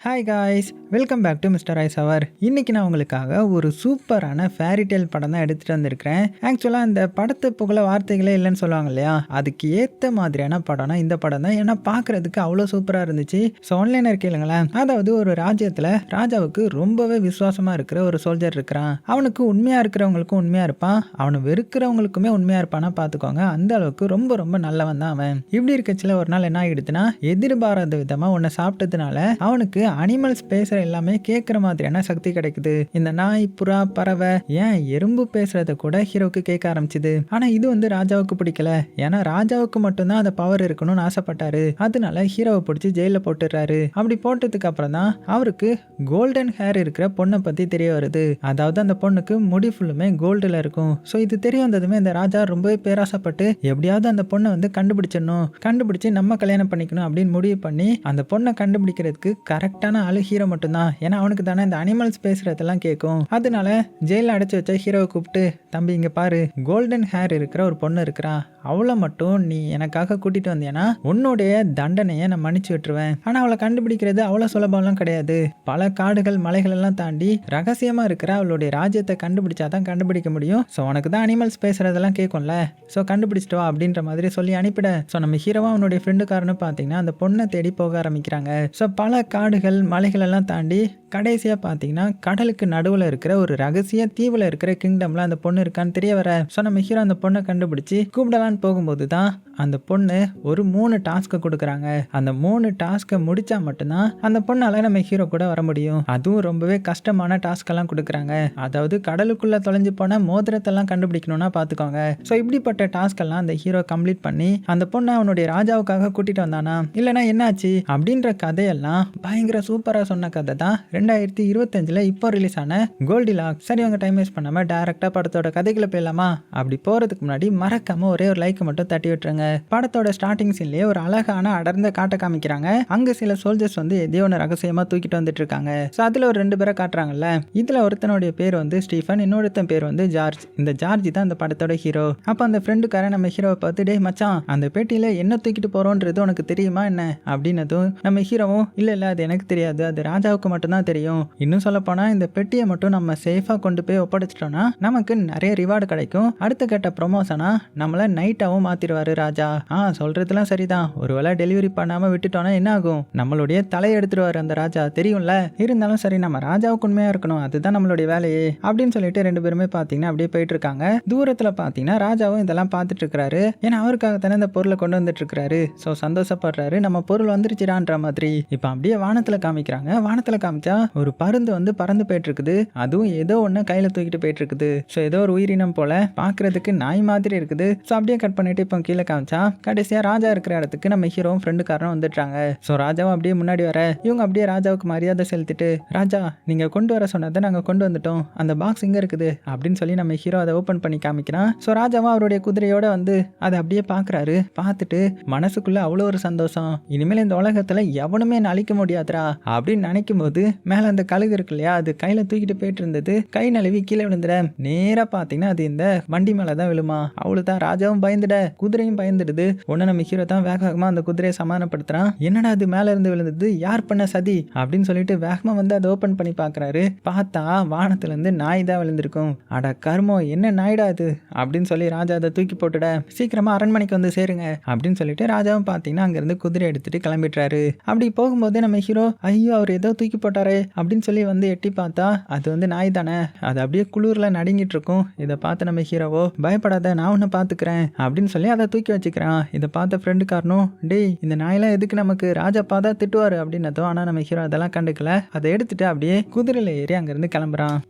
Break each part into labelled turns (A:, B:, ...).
A: Hi guys, welcome back to mister ice hour. இன்றைக்கி நான் உங்களுக்காக ஒரு சூப்பரான ஃபேரிடேல் படம் தான் எடுத்துகிட்டு வந்திருக்கிறேன். ஆக்சுவலாக இந்த படத்தை புகழ வார்த்தைகளே இல்லைன்னு சொல்லுவாங்க இல்லையா, அதுக்கு ஏற்ற மாதிரியான படம்னா இந்த படம் தான். ஏன்னா பார்க்குறதுக்கு அவ்வளோ சூப்பராக இருந்துச்சு. ஸோ ஆன்லைனர் கேளுங்களேன். அதாவது ஒரு ராஜ்யத்தில் ராஜாவுக்கு ரொம்பவே விசுவாசமாக இருக்கிற ஒரு சோல்ஜர் இருக்கிறான். அவனுக்கு உண்மையாக இருக்கிறவங்களுக்கும் உண்மையாக இருப்பான், அவனை வெறுக்கிறவங்களுக்குமே உண்மையாக இருப்பானா பார்த்துக்கோங்க. அந்த அளவுக்கு ரொம்ப ரொம்ப நல்லவன் தான் அவன். இப்படி இருக்கச்சில ஒரு நாள் என்ன ஆகிடுதுன்னா, எதிர்பாராத விதமாக உன்னை சாப்பிட்டதுனால அவனுக்கு அனிமல்ஸ் பேசுற எல்லாமே கேட்குற மாதிரியான சக்தி கிடைக்குது. இந்த நாய், புறா, பறவை, ஏன் எறும்பு பேசுறத கூட ஹீரோக்கு கேட்க ஆரம்பிச்சுது. ஆனா இது ராஜாவுக்கு பிடிக்கல. ஏன்னா ராஜாவுக்கு மட்டும்தான் அந்த பவர் இருக்கணும்னு ஆசைப்பட்டாரு. அதனால ஹீரோவை பிடிச்சி ஜெயில போட்டுறாரு. அப்படி போட்டதுக்கு அப்புறம் தான் அவருக்கு கோல்டன் ஹேர் இருக்கிற பொண்ணை பத்தி தெரிய வருது. அதாவது அந்த பொண்ணுக்கு முடி ஃபுல்லுமே கோல்டுல இருக்கும். ஸோ இது தெரிய வந்ததுமே இந்த ராஜா ரொம்பவே பேராசைப்பட்டு எப்படியாவது அந்த பொண்ணை கண்டுபிடிச்சிடணும், கண்டுபிடிச்சு நம்ம கல்யாணம் பண்ணிக்கணும் அப்படின்னு முடிவு பண்ணி அந்த பொண்ணை கண்டுபிடிக்கிறதுக்கு கரெக்டான ஆளு ஹீரோ மட்டும்தான். ஏன்னா அவனுக்கு தானே இந்த அனிமல்ஸ் பேசுறதெல்லாம் கேட்கும். அதனால ஜெயில அடைச்சு வச்ச ஹீரோவை கூப்பிட்டு, தம்பி இங்க பாரு, கோல்டன் ஹேர் இருக்கிற ஒரு பொண்ணு இருக்கிறா, அவளை மட்டும் நீ எனக்காக கூட்டிட்டு வந்தேன்னா உன்னுடைய தண்டனையை நான் மன்னிச்சு விட்டுருவேன். ஆனா அவளை கண்டுபிடிக்கிறது அவ்வளவு சுலபம்லாம் கிடையாது. பல காடுகள் மலைகள் எல்லாம் தாண்டி ரகசியமா இருக்கிற அவளுடைய ராஜ்யத்தை கண்டுபிடிச்சாதான் கண்டுபிடிக்க முடியும். ஸோ உனக்கு தான் அனிமல்ஸ் பேசுறதெல்லாம் கேட்கும்ல, ஸோ கண்டுபிடிச்சிட்டு வா அப்படின்ற மாதிரி சொல்லி அனுப்பிட. ஸோ நம்ம ஹீரோவா அவனுடைய ஃப்ரெண்டுக்காரன்னு பார்த்தீங்கன்னா அந்த பொண்ணை தேடி போக ஆரம்பிக்கிறாங்க. ஸோ பல காடுகள் மலைகள் எல்லாம் தாண்டி கடைசியாக பார்த்தீங்கன்னா கடலுக்கு நடுவில் இருக்கிற ஒரு ரகசிய தீவில் இருக்கிற கிங்டம்ல அந்த பொண்ணு இருக்கான்னு தெரிய வர. ஸோ நம்ம ஹீரோ அந்த பொண்ணை கண்டுபிடிச்சி கூப்பிடலான்னு போகும்போது தான் அந்த பொண்ணு ஒரு 3 டாஸ்க்கை கொடுக்குறாங்க. அந்த 3 டாஸ்க்கை முடிச்சா மட்டும்தான் அந்த பொண்ணால நம்ம ஹீரோ கூட வர முடியும். அதுவும் ரொம்பவே கஷ்டமான டாஸ்கெல்லாம் கொடுக்குறாங்க. அதாவது கடலுக்குள்ள தொலைஞ்சு போன மோதிரத்தெல்லாம் கண்டுபிடிக்கணும்னா பார்த்துக்கோங்க. ஸோ இப்படிப்பட்ட டாஸ்கெல்லாம் அந்த ஹீரோ கம்ப்ளீட் பண்ணி அந்த பொண்ணை அவனுடைய ராஜாவுக்காக கூட்டிட்டு வந்தானா, இல்லைனா என்னாச்சு அப்படின்ற கதையெல்லாம் பயங்கர சூப்பராக சொன்ன கதை தான் 2025 இப்போ ரிலீஸ் ஆன கோல்டிலாக்ஸ். சரி, உங்க டைம் வேஸ்ட் பண்ணாம டைரக்டா படத்தோட கதைக்குள்ள போயிடலாமா? அப்படி போறதுக்கு முன்னாடி மறக்காம ஒரே ஒரு லைக் மட்டும் தட்டி விட்டுருங்க. படத்தோட ஸ்டார்டிங் சீன்லயே ஒரு அழகான அடர்ந்த காட்டை காமிக்கிறாங்க. அங்க சில சோல்ஜர்ஸ் எதையோ ஒன்று ரகசியமா தூக்கிட்டு வந்துட்டு இருக்காங்க. ஸோ அதுல ஒரு 2 பேரை காட்டுறாங்கல்ல. இதுல ஒருத்தனுடைய பேர் ஸ்டீஃபன், இன்னொருத்தன் பேர் ஜார்ஜ். இந்த ஜார்ஜ் தான் இந்த படத்தோட ஹீரோ. அப்ப அந்த ஃப்ரெண்டுக்காரன் நம்ம ஹீரோவை பார்த்து, டே மச்சான், அந்த பேட்டியில என்ன தூக்கிட்டு போறோன்றது உனக்கு தெரியுமா என்ன அப்படின்னதும் நம்ம ஹீரோவும், இல்ல அது எனக்கு தெரியாது, அது ராஜாவுக்கு மட்டும்தான் தெரியும். இன்னும் சொல்ல போனா இந்த பெட்டியை மட்டும் நம்ம சேஃபா கொண்டு போய் ஒப்படைச்சிட்டோம்னா நமக்கு நிறைய ரிவார்டு கிடைக்கும். அடுத்த கட்ட ப்ரொமோஷனா நம்மள நைட்டாவும் மாத்திடுவாரு ராஜா. சொல்றதுலாம் சரிதான். ஒருவேளை டெலிவரி பண்ணாம விட்டுட்டோம்னா என்ன ஆகும்? நம்மளுடைய தலையை எடுத்துருவாரு அந்த ராஜா, தெரியும்ல. இருந்தாலும் சரி, நம்ம ராஜாவுக்கு உண்மையா இருக்கணும், அதுதான் நம்மளுடைய வேலையே அப்படின்னு சொல்லிட்டு 2 பேருமே பாத்தீங்கன்னா அப்படியே போயிட்டு இருக்காங்க. தூரத்துல பாத்தீங்கன்னா ராஜாவும் இதெல்லாம் பார்த்துட்டு இருக்காரு. ஏன்னா அவருக்காக தானே இந்த பொருளை கொண்டு வந்துட்டு இருக்காரு. ஸோ சந்தோஷப்படுறாரு, நம்ம பொருள் வந்துருச்சுடான்ற மாதிரி. இப்ப அப்படியே வானத்துல காமிக்கிறாங்க. வானத்துல காமிச்சா ஒரு பருந்து பறந்து போயிட்டு இருக்குது. அதுவும் ஏதோ ஒண்ணு கையில தூக்கிட்டு போயிட்டு இருக்குது. ஸோ ஏதோ ஒரு உயிரினம் போல பாக்குறதுக்கு நாய் மாதிரி இருக்குது. ஸோ அப்படியே கட் பண்ணிட்டு இப்போ கீழே காமிச்சா கடைசியா ராஜா இருக்கிற இடத்துக்கு நம்ம ஹீரோவும் ஃப்ரெண்டுக்காரனும் வந்துட்டாங்க. ஸோ ராஜாவும் அப்படியே முன்னாடி வர, இவங்க அப்படியே ராஜாவுக்கு மரியாதை செலுத்திட்டு, ராஜா நீங்க கொண்டு வர சொன்னதை நாங்க கொண்டு வந்துட்டோம், அந்த பாக்ஸ் இங்க இருக்குது அப்படின்னு சொல்லி நம்ம ஹீரோ அதை ஓபன் பண்ணி காமிக்கிறான். ஸோ ராஜாவும் அவருடைய குதிரையோட அதை அப்படியே பாக்குறாரு. பார்த்துட்டு மனசுக்குள்ள அவ்வளோ ஒரு சந்தோஷம். இனிமேல் இந்த உலகத்துல எவனுமே அழிக்க முடியாதுரா அப்படின்னு நினைக்கும் போது மேல அந்த கழுகு இருக்கு இல்லையா, அது கையில தூக்கிட்டு போயிட்டு இருந்தது. கை நழுவி கீழே விழுந்துட. நேரா பாத்தீங்கன்னா அது இந்த வண்டி மேலதான் விழுமா. அவ்வளவுதான், ராஜாவும் பயந்துட, குதிரையும் பயந்துடுது. ஒன்னு நம்ம ஹீரோ தான் வேகமா அந்த குதிரையை சமாதானப்படுத்துறான். என்னடா அது மேல இருந்து விழுந்தது, யார் பண்ண சதி அப்படின்னு சொல்லிட்டு வேகமா அதை ஓபன் பண்ணி பாக்குறாரு. பார்த்தா வானத்துல இருந்து நாய் தான் விழுந்திருக்கும். அட கர்மம், என்ன நாய்டா அது அப்படின்னு சொல்லி ராஜா அதை தூக்கி போட்டுட, சீக்கிரமா அரண்மனைக்கு சேருங்க அப்படின்னு சொல்லிட்டு ராஜாவும் பாத்தீங்கன்னா அங்க இருந்து குதிரை எடுத்துட்டு கிளம்பிடுறாரு. அப்படி போகும்போது நம்ம ஹீரோ, ஐயோ அவர் ஏதோ தூக்கி போட்டாரே அப்படின்னு சொல்லி எட்டி பார்த்தா அது நாய் தானே. அது அப்படியே குளிர்ல நடுங்கிட்டு இருக்கும். இதை பார்த்து நம்ம ஹீரோவோ, பயப்படாத நான் உன்னை பாத்துக்கிறேன் அப்படின்னு சொல்லி அதை தூக்கி வச்சுக்கிறான். இதை பார்த்த ஃப்ரெண்டுக்காரனும், டேய் இந்த நாயெல்லாம் எதுக்கு, நமக்கு ராஜா பார்த்தா திட்டுவாரு அப்படின்னதும். ஆனா நம்ம ஹீரோ அதெல்லாம் கண்டுக்கல. அதை எடுத்துட்டு அப்படியே குதிரையில ஏறி அங்கிருந்து கிளம்புறான்.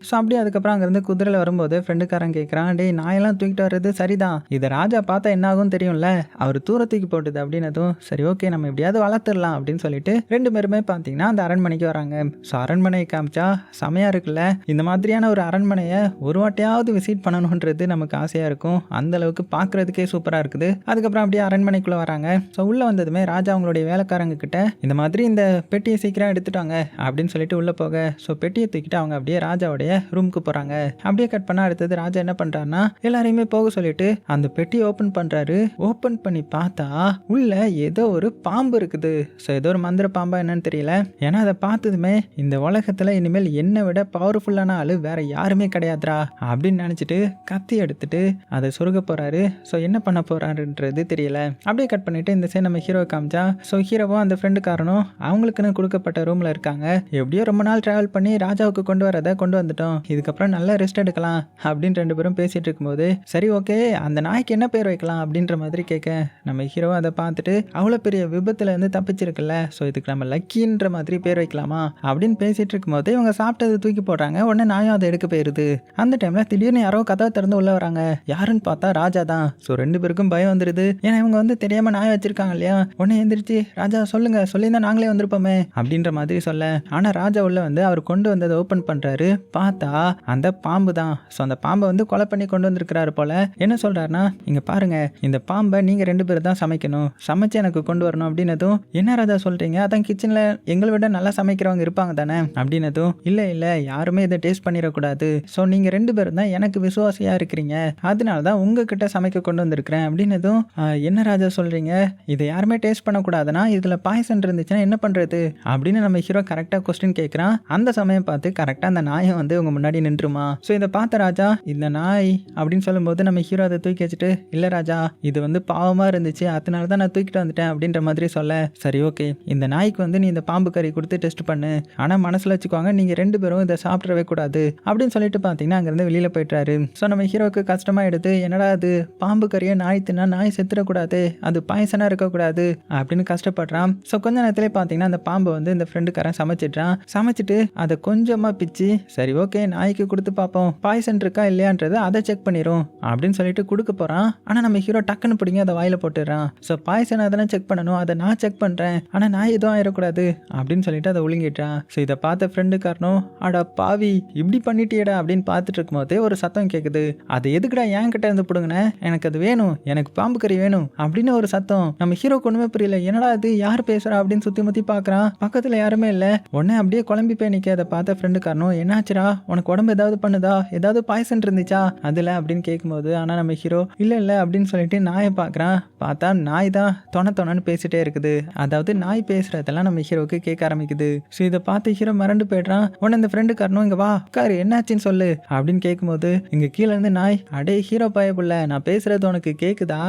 A: ஸோ அப்படியே அதுக்கப்புறம் அங்கேருந்து குதிரையில் வரும்போது ஃப்ரெண்டுக்காரன் கேட்குறான், டேய் நாயெல்லாம் தூக்கிட்டு வர்றது சரிதான், இதை ராஜா பார்த்தா என்ன ஆகும் தெரியும்ல, அவர் தூரத்துக்கு போட்டுது அப்படின்னதும், சரி ஓகே நம்ம எப்படியாவது வளர்த்துடலாம் அப்படின்னு சொல்லிட்டு 2 பேருமே பார்த்தீங்கன்னா அந்த அரண்மனைக்கு வராங்க. ஸோ அரண்மனையை காமிச்சா செமையாக இருக்குல்ல. இந்த மாதிரியான ஒரு அரண்மனையை ஒரு வாட்டியாவது விசிட் பண்ணணுன்றது நமக்கு ஆசையாக இருக்கும். அந்த அளவுக்கு பார்க்குறதுக்கே சூப்பராக இருக்குது. அதுக்கப்புறம் அப்படியே அரண்மனைக்குள்ளே வராங்க. ஸோ உள்ளே வந்ததுமே ராஜா அவங்களுடைய வேலைக்காரங்க கிட்ட இந்த மாதிரி இந்த பெட்டியை சீக்கிரம் எடுத்துட்டாங்க அப்படின்னு சொல்லிட்டு உள்ளே போக, ஸோ பெட்டியை தூக்கிட்டு அவங்க அப்படியே ராஜாவுடைய ராஜாவோடைய ரூமுக்கு போறாங்க. அப்படியே கட் பண்ணா அடுத்தது ராஜா என்ன பண்றாருன்னா எல்லாரையுமே போக சொல்லிட்டு அந்த பெட்டி ஓபன் பண்றாரு. ஓபன் பண்ணி பார்த்தா உள்ள ஏதோ ஒரு பாம்பு இருக்குது. ஸோ ஏதோ ஒரு மந்திர பாம்பா என்னன்னு தெரியல. ஏன்னா அதை பார்த்ததுமே இந்த உலகத்துல இனிமேல் என்னை விட பவர்ஃபுல்லான ஆளு வேற யாருமே கிடையாதுரா அப்படின்னு நினைச்சிட்டு கத்தி எடுத்துட்டு அதை சொருக போறாரு. ஸோ என்ன பண்ண போறாருன்றது தெரியல. அப்படியே கட் பண்ணிட்டு இந்த சைடு நம்ம ஹீரோ காமிச்சா ஸோ ஹீரோவும் அந்த ஃப்ரெண்டுக்காரனும் அவங்களுக்குன்னு கொடுக்கப்பட்ட ரூம்ல இருக்காங்க. எப்படியோ ரொம்ப நாள் டிராவல் பண்ணி ராஜாவுக்கு கொண்டு வரதை கொண்டு வந்துட்டோம். இதுக்கப்புறம் நல்லா ரெஸ்ட் எடுக்கலாம் அப்படின்னு 2 பேரும் பேசிட்டு இருக்கும்போது சரி ஓகே அந்த நாய்க்கு என்ன பேர் வைக்கலாம் அப்படின்ற மாதிரி கேட்க நம்ம ஹீரோ அதை பார்த்துட்டு அவ்வளோ பெரிய விபத்துல இருந்து தப்பிச்சிருக்குல்ல, ஸோ இதுக்கு நம்ம லக்கின்ற மாதிரி பேர் வைக்கலாமா அப்படின்னு பேசிட்டு இருக்கும்போது இவங்க சாப்பிட்டதை தூக்கி போடுறாங்க. உடனே நாயும் அதை எடுக்க போயிருது. அந்த டைம்ல திடீர்னு யாரோ கதவை திறந்து உள்ள வராங்க. யாருன்னு பார்த்தா ராஜா தான். ஸோ 2 பேருக்கும் பயம் வந்துருது. ஏன்னா இவங்க வந்து தெரியாம நாய் வச்சிருக்காங்க இல்லையா. உடனே எந்திரிச்சு ராஜா சொல்லுங்க சொல்லியிருந்தா நாங்களே வந்திருப்போமே அப்படின்ற மாதிரி சொல்ல, ஆனா ராஜா உள்ள வந்து அவர் கொண்டு வந்ததை ஓபன் பண்றாரு. பார்த்தா அந்த பாம்பு தான். ஸோ அந்த பாம்பை வந்து கொலை பண்ணி கொண்டு வந்திருக்கிறாரு போல. என்ன சொல்றாருன்னா இங்க பாருங்க இந்த பாம்பை நீங்க 2 பேரும் தான் சமைக்கணும், சமைச்சு எனக்கு கொண்டு வரணும் அப்படின்னதும் என்ன ராஜா சொல்றீங்க, அதான் கிச்சன்ல எங்களை விட நல்லா சமைக்கிறவங்க இருப்பாங்க தானே அப்படின்னதும் இல்ல இல்ல யாருமே இதை டேஸ்ட் பண்ணிடக்கூடாது. ஸோ நீங்க 2 பேரும் தான் எனக்கு விசுவாசியா இருக்கிறீங்க, அதனால தான் உங்ககிட்ட சமைக்க கொண்டு வந்திருக்கிறேன் அப்படின்னதும் என்ன ராஜா சொல்றீங்க, இதை யாருமே டேஸ்ட் பண்ணக்கூடாதுன்னா இதுல பாய்சன் இருந்துச்சுன்னா என்ன பண்றது அப்படின்னு நம்ம ஹீரோ கரெக்டா கொஸ்டின் கேட்கிறான். அந்த சமயம் பார்த்து கரெக்டா அந்த நாயை வந்து உங்க முன்னாடி நின்றுமா. ஸோ இதை பார்த்த ராஜா இந்த நாய் அப்படின்னு சொல்லும்போது நம்ம ஹீரோ அதை தூக்கி வச்சுட்டு இல்ல ராஜா இது வந்து பாவமா இருந்துச்சு அதனால தான் நான் தூக்கிட்டு வந்துட்டேன் அப்படின்ற மாதிரி சொல்ல, சரி ஓகே இந்த நாய்க்கு வந்து நீ இந்த பாம்பு கறி கொடுத்து டெஸ்ட் பண்ணு, ஆனா மனசுல வச்சுக்கோங்க நீங்க 2 பேரும் இதை சாப்பிடவே கூடாது அப்படின்னு சொல்லிட்டு பாத்தீங்கன்னா அங்கிருந்து வெளியில போயிட்டாரு. ஸோ நம்ம ஹீரோக்கு கஷ்டமா எடுத்து என்னடா அது பாம்பு கறியை நாய் தின்னா நாய் செத்துடக்கூடாது, அது பாயசனா இருக்கக்கூடாது அப்படின்னு கஷ்டப்படுறான். ஸோ கொஞ்ச நேரத்திலே பார்த்தீங்கன்னா அந்த பாம்பை வந்து இந்த ஃப்ரெண்டுக்காரன் சமைச்சிட்றான். சமைச்சிட்டு அதை கொஞ்சமாக பிச்சு சரி ஓகே நாய்க்கு கொடுத்து பார்ப்போம் பாய்சன் இருக்கா இல்லையான்றதை அதை செக் பண்ணிடும் அப்படின்னு சொல்லிட்டு கொடுக்க போகிறான். ஆனால் நம்ம ஹீரோ டக்குன்னு பிடிங்க அதை வாயில் போட்டுடுறான். ஸோ பாய்சன் அதெல்லாம் செக் பண்ணணும், அதை நான் செக் பண்ணுறேன், ஆனால் நாய் எதுவும் ஆயிடக்கூடாது அப்படின்னு சொல்லிட்டு அதை ஒழுங்கிட்டான். ஸோ இதை பார்த்த ஃப்ரெண்டுக்காரனும் அடா பாவி இப்படி பண்ணிட்டியடா அப்படின்னு பார்த்துட்டு இருக்கும்போதே ஒரு சத்தம் கேட்குது. அது எதுக்குடா என் கிட்ட இருந்து பிடுங்கின, எனக்கு அது வேணும், எனக்கு பாம்பு கறி வேணும் அப்படின்னு ஒரு சத்தம். நம்ம ஹீரோக்கு ஒண்ணுமே புரியல, என்னடா அது யார் பேசுறா அப்படின்னு சுத்தி முத்தி பாக்குறான். பக்கத்துல யாருமே இல்ல. உடனே அப்படியே குழம்பி போய் நிக்க அதை பார்த்த ஃப்ரெண்டு காரணம் என்னாச்சுரா உனக்கு உடம்பு ஏதாவது பண்ணுதா, ஏதாவது பாய்சன் இருந்துச்சா அதுல அப்படின்னு கேட்கும்போது ஆனா நம்ம ஹீரோ இல்ல இல்ல அப்படின்னு சொல்லிட்டு நாயை பாக்குறான். பார்த்தா நாய் தான் தொணன்னு பேசிட்டே இருக்குது. அதாவது நாய் பேசுறதெல்லாம் நம்ம ஹீரோக்கு கேட்க ஆரம்பிக்குது. ஸோ இதை பார்த்து ஹீரோ மறந்து போயிடுறான். உடனே இந்த ஃப்ரெண்டு காரணம் இங்க வா உட்காரு என்னாச்சுன்னு சொல்லு அப்படின்னு கேட்கும்போது இங்க கீழே இருந்து நாய் அடே ஹீரோ பயப்புள்ள நான் பேசுறது உனக்கு கேக்குதா,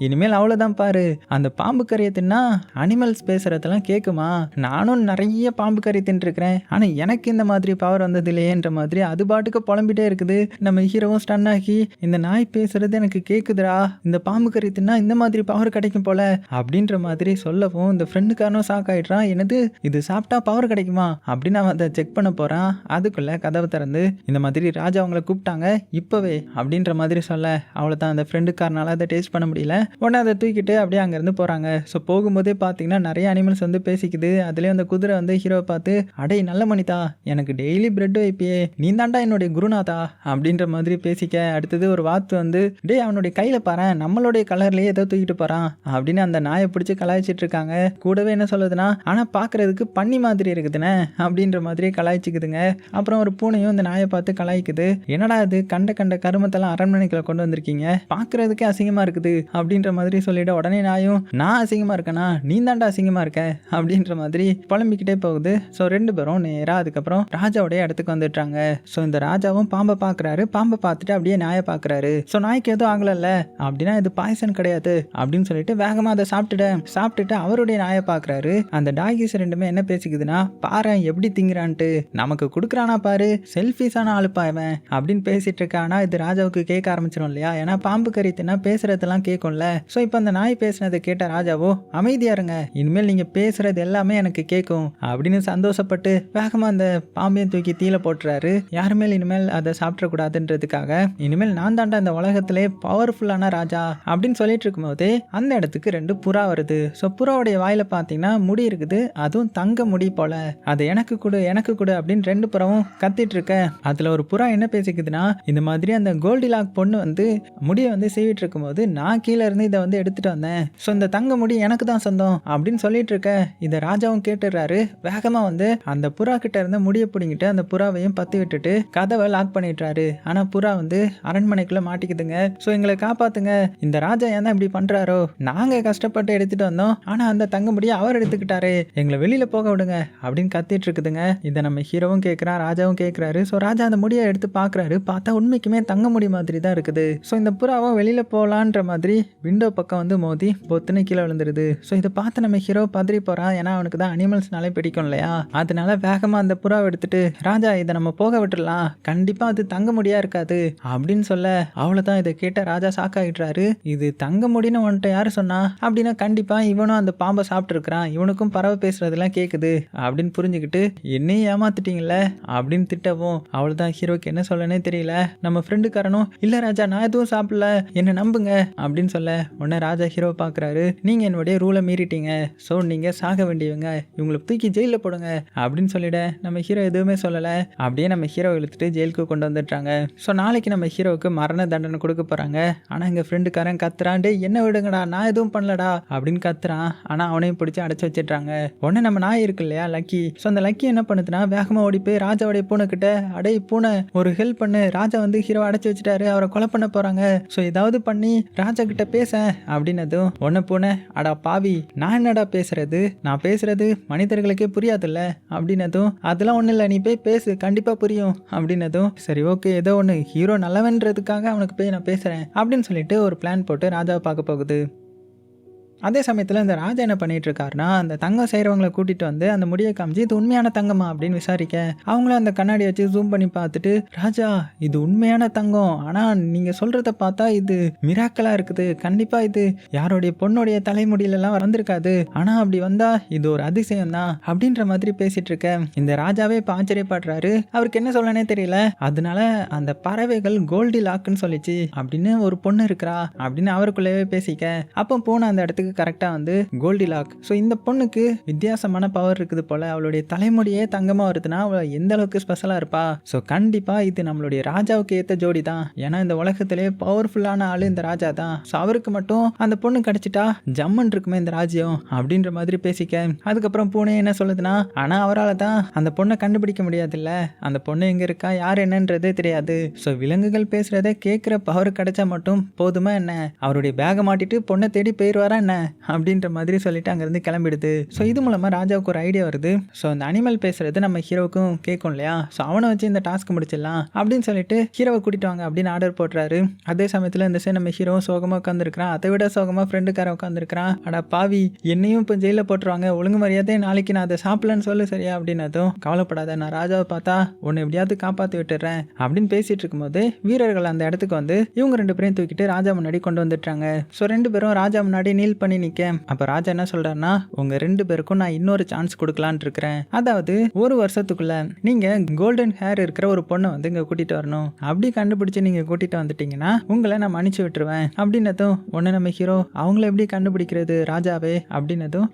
A: இனிமேல் அவ்வளவுதான் பாரு, அந்த பாம்பு கறியை தின்னா அனிமல்ஸ் பேசுறதெல்லாம் கேட்குமா, நானும் நிறைய பாம்பு கறி தின்றுருக்கிறேன் ஆனா எனக்கு இந்த மாதிரி பவர் வந்தது இல்லையேன்ற மாதிரி அது பாட்டுக்கு புலம்பிட்டே இருக்குது. நம்ம ஹீரோவும் ஸ்டன் ஆகி இந்த நாய் பேசுறது எனக்கு கேக்குதுடா, இந்த பாம்பு கறி தின்னா இந்த மாதிரி பவர் கிடைக்கும் போல அப்படின்ற மாதிரி சொல்லவும் இந்த ஃப்ரெண்டுக்காரனும் ஷாக் ஆயிடுறான். என்னது இது சாப்பிட்டா பவர் கிடைக்குமா அப்படின்னு அவன் அதை செக் பண்ண போறான். அதுக்குள்ள கதவை திறந்து இந்த மாதிரி ராஜா அவங்களை கூப்பிட்டாங்க இப்பவே அப்படின்ற மாதிரி சொல்ல அவ்வளவுதான் அந்த ஃப்ரெண்டுக்காரனால அதை டேஸ்ட் பண்ண முடியல. உடனே அதை தூக்கிட்டு அப்படியே அங்கேருந்து போகிறாங்க. ஸோ போகும்போதே பார்த்தீங்கன்னா நிறைய அனிமல்ஸ் வந்து பேசிக்குது. அதுலேயும் அந்த குதிரை வந்து ஹீரோவை பார்த்து அடே நல்ல மணிதா எனக்கு டெய்லி பிரெட் வைப்பியே நீ தாண்டா என்னுடைய குருநாதா அப்படின்ற மாதிரி பேசிக்க. அடுத்தது ஒரு வாத்து வந்து டே அவனுடைய கையில் பாரு நம்மளுடைய கலர்லேயே ஏதோ தூக்கிட்டு போகிறான் அப்படின்னு அந்த நாயை பிடிச்சி கலாய்ச்சிட்டு இருக்காங்க. கூடவே என்ன சொல்லுதுன்னா ஆனால் பார்க்குறதுக்கு பன்னி மாதிரி இருக்குதுண்ணே அப்படின்ற மாதிரி கலாய்ச்சிக்குதுங்க. அப்புறம் ஒரு பூனையும் இந்த நாயை பார்த்து கலாய்க்குது. என்னடா இது கண்ட கருமத்தெல்லாம் அரண்மனைக்குள்ள கொண்டு வந்திருக்கீங்க, பார்க்குறதுக்கே அசிங்கமாக இருக்குது அப்படின்ற மாதிரி சொல்லிட்டு உடனே நாயும் நான் அசிங்கமா இருக்கேனா நீ தாண்டா அசிங்கமா இருக்க அப்படின்ற மாதிரி புலம்பிக்கிட்டே போகுது. ஸோ 2 பேரும் நேராக அதுக்கப்புறம் ராஜாவுடைய இடத்துக்கு வந்துட்டாங்க. ஸோ இந்த ராஜாவும் பாம்பை பார்க்குறாரு. பாம்பை பார்த்துட்டு அப்படியே நாயை பார்க்குறாரு. ஸோ நாய்க்கு எதுவும் ஆகலைல்ல அப்படின்னா இது பாய்சன் கிடையாது அப்படின்னு சொல்லிட்டு வேகமாக அதை சாப்பிட்டுட்டு அவருடைய நாயை பார்க்குறாரு. அந்த டாகிஸ் 2மே என்ன பேசிக்குதுன்னா பாரு எப்படி திங்கிறான்ட்டு நமக்கு கொடுக்குறானா பாரு செல்ஃபிஸான ஆளுப்பாவன் அப்படின்னு பேசிட்டு இருக்கானா. இது ராஜாவுக்கு கேட்க ஆரம்பிச்சிடும் இல்லையா, ஏன்னா பாம்பு கறி தின்னா பேசுறதெல்லாம் கேட்கும்ல. ஸோ இப்போ அந்த நாய் பேசுனதை கேட்ட ராஜாவோ அமைதியா இருங்க இனிமேல் நீங்க பேசுறது எல்லாமே எனக்கு கேட்கும் அப்படின்னு சந்தோஷப்பட்டு வேகமா அந்த பாம்பையும் தூக்கி தீல போட்டுறாரு. யாருமே இனிமேல் அதை சாப்பிடக்கூடாதுன்றதுக்காக இனிமேல் நான் தாண்டா இந்த உலகத்திலே பவர்ஃபுல்லான ராஜா அப்படின்னு சொல்லிட்டு இருக்கும்போதே அந்த இடத்துக்கு 2 புறா வருது. ஸோ புறாவுடைய வாயில பார்த்தீங்கன்னா முடி இருக்குது, அதுவும் தங்க முடி போல. அதை எனக்கு கொடு அப்படின்னு 2 புறாவும் கத்திட்டு இருக்க. அதுல ஒரு புறா என்ன பேசிக்குதுன்னா இந்த மாதிரி அந்த கோல்டிலாக் பொண்ணு வந்து முடியை வந்து சீவிட்டு இருக்கும்போது நான் கீழே இருந்து இதை வந்து எடுத்துட்டு வந்தேன், ஸோ இந்த தங்க முடி எனக்கு தான் சொந்தம் அப்படின்னு சொல்லிட்டு இருக்க. இதை ராஜாவும் கேட்டுடுறாரு. வேகமா வந்து அந்த புறா கிட்ட இருந்த முடியை பிடிங்கிட்டு அந்த புறாவையும் 10 பற்றி விட்டுட்டு கதவை லாக் பண்ணிடுறாரு. ஆனால் புறா வந்து அரண்மனைக்குள்ளே மாட்டிக்குதுங்க. ஸோ எங்களை காப்பாற்றுங்க, இந்த ராஜா ஏன் தான் இப்படி பண்ணுறாரோ, நாங்கள் கஷ்டப்பட்டு எடுத்துகிட்டு வந்தோம், ஆனால் அந்த தங்க முடிய அவர் எடுத்துக்கிட்டாரு, எங்களை வெளியில் போக விடுங்க அப்படின்னு கத்திட்டு இருக்குதுங்க. இதை நம்ம ஹீரோவும் கேட்குறான், ராஜாவும் கேட்குறாரு. ஸோ ராஜா அந்த முடியை எடுத்து பார்க்குறாரு. பார்த்தா உண்மைக்குமே தங்க முடி மாதிரி தான் இருக்குது. ஸோ இந்த புறாவும் வெளியில் போகலான்ற மாதிரி விண்டோ பக்கம் வந்து மோதி பொத்துன்னு கீழே விழுந்துருது. ஸோ இதை பார்த்து நம்ம ஹீரோ பதறி போகிறான். ஏன்னா அவனுக்கு தான் அனிமல்ஸ்னாலே பிடிக்கும் இல்லையா. அதனால வேகமாக அந்த புறாவை எடுத்துட்டு, ராஜா இதை நம்ம போக விட்டுடலாம், கண்டிப்பாக அது தங்க முடியா இருக்காது அப்படின்னு சொல்ல, அவ்வளோதான். இதை கேட்ட ராஜா ஷாக் ஆகிடுறாரு. இது தங்க முடின்னு உன்கிட்ட யார் சொன்னா அப்படின்னா, கண்டிப்பாக இவனும் அந்த பாம்பை சாப்பிட்ருக்கிறான், இவனுக்கும் பறவை பேசுறதெல்லாம் கேட்குது அப்படின்னு புரிஞ்சுக்கிட்டு, என்னையும் ஏமாத்திட்டீங்கல்ல அப்படின்னு திட்டவும், அவ்வளோதான். ஹீரோக்கு என்ன சொல்லனே தெரியல. நம்ம ஃப்ரெண்டுக்காரனும், இல்லை ராஜா நான் எதுவும் சாப்பிடல, என்ன நம்புங்க அப்படின்னு சொல்ல, உடனே ராஜா ஹீரோ பார்க்குறாரு. நீங்கள் என்னுடைய ரூலை மீறிட்டீங்க, ஸோ நீங்கள் சாக வேண்டியவங்க, இவங்களை தூக்கி ஜெயிலில் போடுங்க அப்படின்னு சொல்லிட நம்ம ஹீரோ எதுவுமே சொல்லலை. அப்படியே நம்ம ஹீரோ இழுத்துட்டு ஜெயிலுக்கு கொண்டு வந்துட்டாங்க. ஸோ நாளைக்கு நம்ம ஹீரோவுக்கு மரண தண்டனை கொடுக்க போகிறாங்க. ஆனால் எங்கள் ஃப்ரெண்டுக்காரன் கத்துறான், டே என்ன விடுங்கடா, நான் எதுவும் பண்ணலடா அப்படின்னு கத்துறான். ஆனால் அவனையும் பிடிச்சி அடைச்சி வச்சிட்றாங்க. உடனே நம்ம நாய் இருக்கு இல்லையா லக்கி, ஸோ அந்த லக்கி என்ன பண்ணுதுன்னா, வேகமாக ஓடி போய் ராஜாவுடைய பூனை கிட்ட, அடே பூனை ஒரு ஹெல்ப் பண்ணு, ராஜா வந்து ஹீரோ அடைச்சி வச்சுட்டாரு, அவரை கொலை பண்ண போகிறாங்க, ஸோ ஏதாவது பண்ணி ராஜா கிட்ட பேச அப்படின்னதும், ஒன்ன பூனை, அடா பாவி நான் என்னடா பேசுறது, நான் பேசுறது மனிதர்களுக்கே புரியாதுல்ல அப்படின்னதும், அதெல்லாம் ஒன்றும் இல்லை, நீ போய் பேசு கண்டிப்பாக புரியும் அப்படின்னதும், சரி ஓகே ஏதோ ஒன்று, ஹீரோ நல்லவன்றதுக்காக அவனுக்கு போய் நான் பேசுகிறேன் அப்படின்னு சொல்லிட்டு ஒரு பிளான் போட்டு ராஜாவை பார்க்க போகுது. அதே சமயத்தில் இந்த ராஜா என்ன பண்ணிட்டு இருக்காருன்னா, அந்த தங்கம் செய்கிறவங்களை கூட்டிகிட்டு வந்து அந்த முடியை காமிச்சு, இது உண்மையான தங்கமா அப்படின்னு விசாரிக்க, அவங்களும் அந்த கண்ணாடி வச்சு ஜூம் பண்ணி பார்த்துட்டு, ராஜா இது உண்மையான தங்கம், ஆனால் நீங்கள் சொல்கிறத பார்த்தா இது மிராக்கலாக இருக்குது, கண்டிப்பாக இது யாருடைய பொண்ணுடைய தலைமுடியிலலாம் வந்திருக்காது, ஆனால் அப்படி வந்தால் இது ஒரு அதிசயம் தான் அப்படின்ற மாதிரி பேசிகிட்டு இருக்க, இந்த ராஜாவே இப்போ ஆச்சரியப்படுறாரு. அவருக்கு என்ன சொல்லனே தெரியல. அதனால அந்த பறவைகள் கோல்டி லாக்குன்னு சொல்லிச்சு அப்படின்னு ஒரு பொண்ணு இருக்கிறா அப்படின்னு அவருக்குள்ளேயே பேசிக்க, அப்போ போன அந்த இடத்துக்கு கரெக்டாக வந்து கோல்டி லாக். ஸோ இந்த பொண்ணுக்கு வித்தியாசமான பவர் இருக்குது போல, அவளுடைய தலைமுடியே தங்கமாக வருதுன்னா அவள் எந்த அளவுக்கு ஸ்பெஷலாக இருப்பா. ஸோ கண்டிப்பாக இது நம்மளுடைய ராஜாவுக்கு ஏற்ற ஜோடி தான். ஏன்னா இந்த உலகத்திலே பவர்ஃபுல்லான ஆள் இந்த ராஜா தான். ஸோ அவருக்கு மட்டும் அந்த பொண்ணு கிடைச்சிட்டா ஜம்மன் இருக்குமே இந்த ராஜ்யம் அப்படின்ற மாதிரி பேசிக்க, அதுக்கப்புறம் பூனே என்ன சொல்லுதுன்னா, ஆனால் அவரால் தான் அந்த பொண்ணை கண்டுபிடிக்க முடியாதுல்ல, அந்த பொண்ணு எங்கே இருக்கா யார் என்னன்றதே தெரியாது. ஸோ விலங்குகள் பேசுகிறத கேட்குற பவர் கிடைச்சா மட்டும் போதுமா என்ன, அவருடைய பேகை மாட்டிட்டு பொண்ணை தேடி போயிடுவாரா என்ன அப்படின்ற மாதிரி சொல்லிட்டு அங்கேருந்து கிளம்பிடுது. ஸோ இது மூலமாக ராஜாவுக்கு ஒரு ஐடியா வருது. ஸோ அந்த அனிமல் பேசுறது நம்ம ஹீரோவுக்கும் கேட்கும் இல்லையா, ஸோ அவனை வச்சு இந்த டாஸ்க் முடிச்சிடலாம் அப்படின்னு சொல்லிட்டு ஹீரோவை கூட்டிட்டு வாங்க அப்படின்னு ஆர்டர் போட்டுறாரு. அதே சமயத்தில் இந்த சைடு நம்ம ஹீரோவும் சோகமாக உட்காந்துருக்கிறான். அதை விட சோகமாக ஃப்ரெண்டுக்காரன் உட்காந்துருக்கிறான். அடா பாவி என்னையும் இப்போ ஜெயிலில் போட்டுருவாங்க, ஒழுங்கு மரியாதை நாளைக்கு நான் அதை சாப்பிடலன்னு சொல்லு சரியா அப்படின்னதும், கவலைப்படாத நான் ராஜாவை பார்த்தா உன்னை எப்படியாவது காப்பாற்றி விட்டுறேன் அப்படின்னு பேசிட்டு இருக்கும்போது வீரர்கள் அந்த இடத்துக்கு வந்து இவங்க ரெண்டு பேரையும் தூக்கிட்டு ராஜா முன்னாடி கொண்டு வந்துட்டாங்க. ஸோ ரெண்டு பேரும் ராஜா முன்னாடி நீல் பண்ணி நிக்க, அப்ப ராஜா என்ன சொல்றாருன்னா, உங்க ரெண்டு பேருக்கும் நான் இன்னொரு சான்ஸ் கொடுக்கலான்னு இருக்கிறேன். அதாவது ஒரு வருஷத்துக்குள்ள நீங்க கோல்டன் ஹேர் இருக்கிற ஒரு பொண்ணை வந்து இங்க கூட்டிட்டு வரணும். அப்படி கண்டுபிடிச்சு நீங்க கூட்டிட்டு வந்துட்டீங்கன்னா உங்களை நான் மன்னிச்சு விட்டுருவேன் அப்படின்னதும், ஒன்னு நம்ம ஹீரோ அவங்கள எப்படி கண்டுபிடிக்கிறது ராஜாவே அப்படின்னதும்,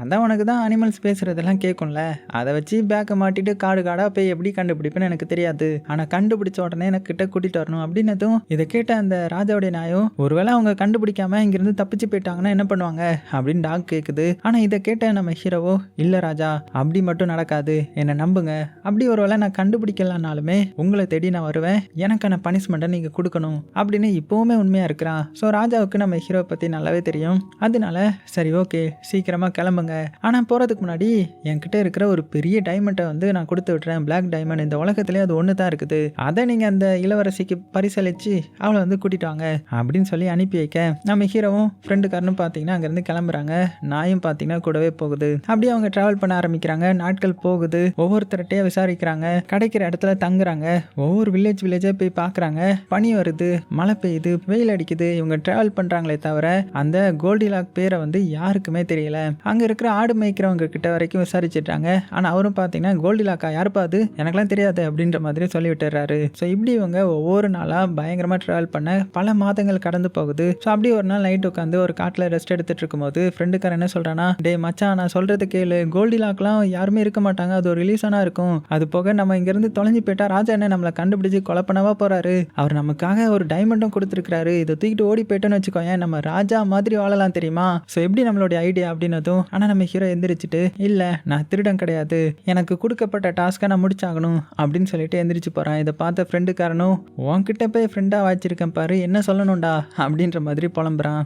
A: அதான் உனக்கு தான் அனிமல்ஸ் பேசுறதெல்லாம் கேட்கும்ல, அதை வச்சு பேக்கை மாட்டிட்டு காடு காடா போய் எப்படி கண்டுபிடிப்பேன்னு எனக்கு தெரியாது, ஆனா கண்டுபிடிச்ச உடனே எனக்கு கிட்ட கூட்டிட்டு வரணும் அப்படின்னதும், இதை கேட்ட அந்த ராஜாவுடைய நாயும், ஒருவேளை அவங்க கண்டுபிடிக்காம இங்கிருந்து தப்பிச்சு போயிட்டாங்கன்னா என்ன பண்ணுவாங்க அப்படின்னு டாக் கேக்குது. ஆனா இதை கேட்ட நம்ம ஹீரோவோ, இல்ல ராஜா அப்படி மட்டும் நடக்காது, என்ன நம்புங்க, அப்படி ஒருவேளை நான் கண்டுபிடிக்கலனாலுமே உங்களை தேடி நான் வருவேன், எனக்கான பனிஷ்மெண்ட்டை நீங்க கொடுக்கணும் அப்படின்னு இப்பவுமே உண்மையா இருக்கிறான். ஸோ ராஜாவுக்கு நம்ம ஹீரோ பத்தி நல்லாவே தெரியும். அதனால சரி ஓகே சீக்கிரமா கிளம்புங்க, ஆனா போறதுக்கு முன்னாடி என்கிட்ட இருக்கிற ஒரு பெரிய டைமண்டை வந்து நான் கொடுத்து விட்டுறேன், பிளாக் டைமண்ட், இந்த உலகத்திலே அது ஒன்று தான் இருக்குது, அதை நீங்க அந்த இளவரசிக்கு பரிசளிச்சு அவளை வந்து கூட்டிட்டு வாங்க அப்படின்னு சொல்லி அனுப்பி வைக்க, நம்ம ஹீரோவும் ஃப்ரெண்டுக்காரனும் பார்த்தீங்கன்னா அங்கேருந்து கிளம்புறாங்க. நாயும் பார்த்தீங்கன்னா கூடவே போகுது. அப்படியே அவங்க டிராவல் பண்ண ஆரம்பிக்கிறாங்க. நாட்கள் போகுது. ஒவ்வொருத்தர்கிட்டயே விசாரிக்கிறாங்க. கிடைக்கிற இடத்துல தங்குறாங்க. ஒவ்வொரு வில்லேஜாக போய் பார்க்குறாங்க. பனி வருது, மழை பெய்யுது, வெயில் அடிக்குது. இவங்க டிராவல் பண்ணுறாங்களே தவிர அந்த கோல்டிலாக் பேரை வந்து யாருக்குமே தெரியல. அங்கே இருக்கிற ஆடு மேய்க்கிறவங்க கிட்ட வரைக்கும் விசாரிச்சுட்டாங்க. ஆனால் அவரும் பார்த்தீங்கன்னா கோல்டிலாக்கா யாருப்பா அது, எனக்குலாம் தெரியாது அப்படின்ற மாதிரி சொல்லி விட்டுறாரு. ஸோ இப்படி இவங்க ஒவ்வொரு நாளாக பயங்கரமாக டிராவல் பண்ண பல மாதங்கள் கடந்து போகுது. ஸோ அப்படி ஒரு நாள் நைட் உட்காந்து ஒரு காட்டில் ரெஸ்ட் ரெஸ்ட் எடுத்துட்டு இருக்கும்போது ஃப்ரெண்டுக்காரன் என்ன சொல்றானா, டே மச்சான் நான் சொல்றது கேளு, கோல்டிலாக்லாம் யாருமே இருக்க மாட்டாங்க, அது ஒரு இலியூஷனா இருக்கும். அது போக நம்ம இங்க இருந்து தொலைஞ்சு போயிட்டா ராஜா என்ன நம்மளை கண்டுபிடிச்சு கொலை பண்ணவா போறாரு, அவர் நமக்காக ஒரு டைமண்டும் கொடுத்துருக்காரு, இதை தூக்கிட்டு ஓடி போயிட்டோன்னு வச்சுக்கோயேன் நம்ம ராஜா மாதிரி வாழலாம் தெரியுமா, ஸோ எப்படி நம்மளுடைய ஐடியா அப்படின்னதும், ஆனால் நம்ம ஹீரோ எந்திரிச்சிட்டு இல்லை நான் திருடன் கிடையாது, எனக்கு கொடுக்கப்பட்ட டாஸ்க்கை நான் முடிச்சாகணும் அப்படின்னு சொல்லிட்டு எந்திரிச்சு போறான். இதை பார்த்த ஃப்ரெண்டுக்காரனும், உன்கிட்ட போய் ஃப்ரெண்டாக வச்சிருக்கேன் பாரு, என்ன சொல்லணும்டா அப்படின்ற மாதிரி புலம்புறான்.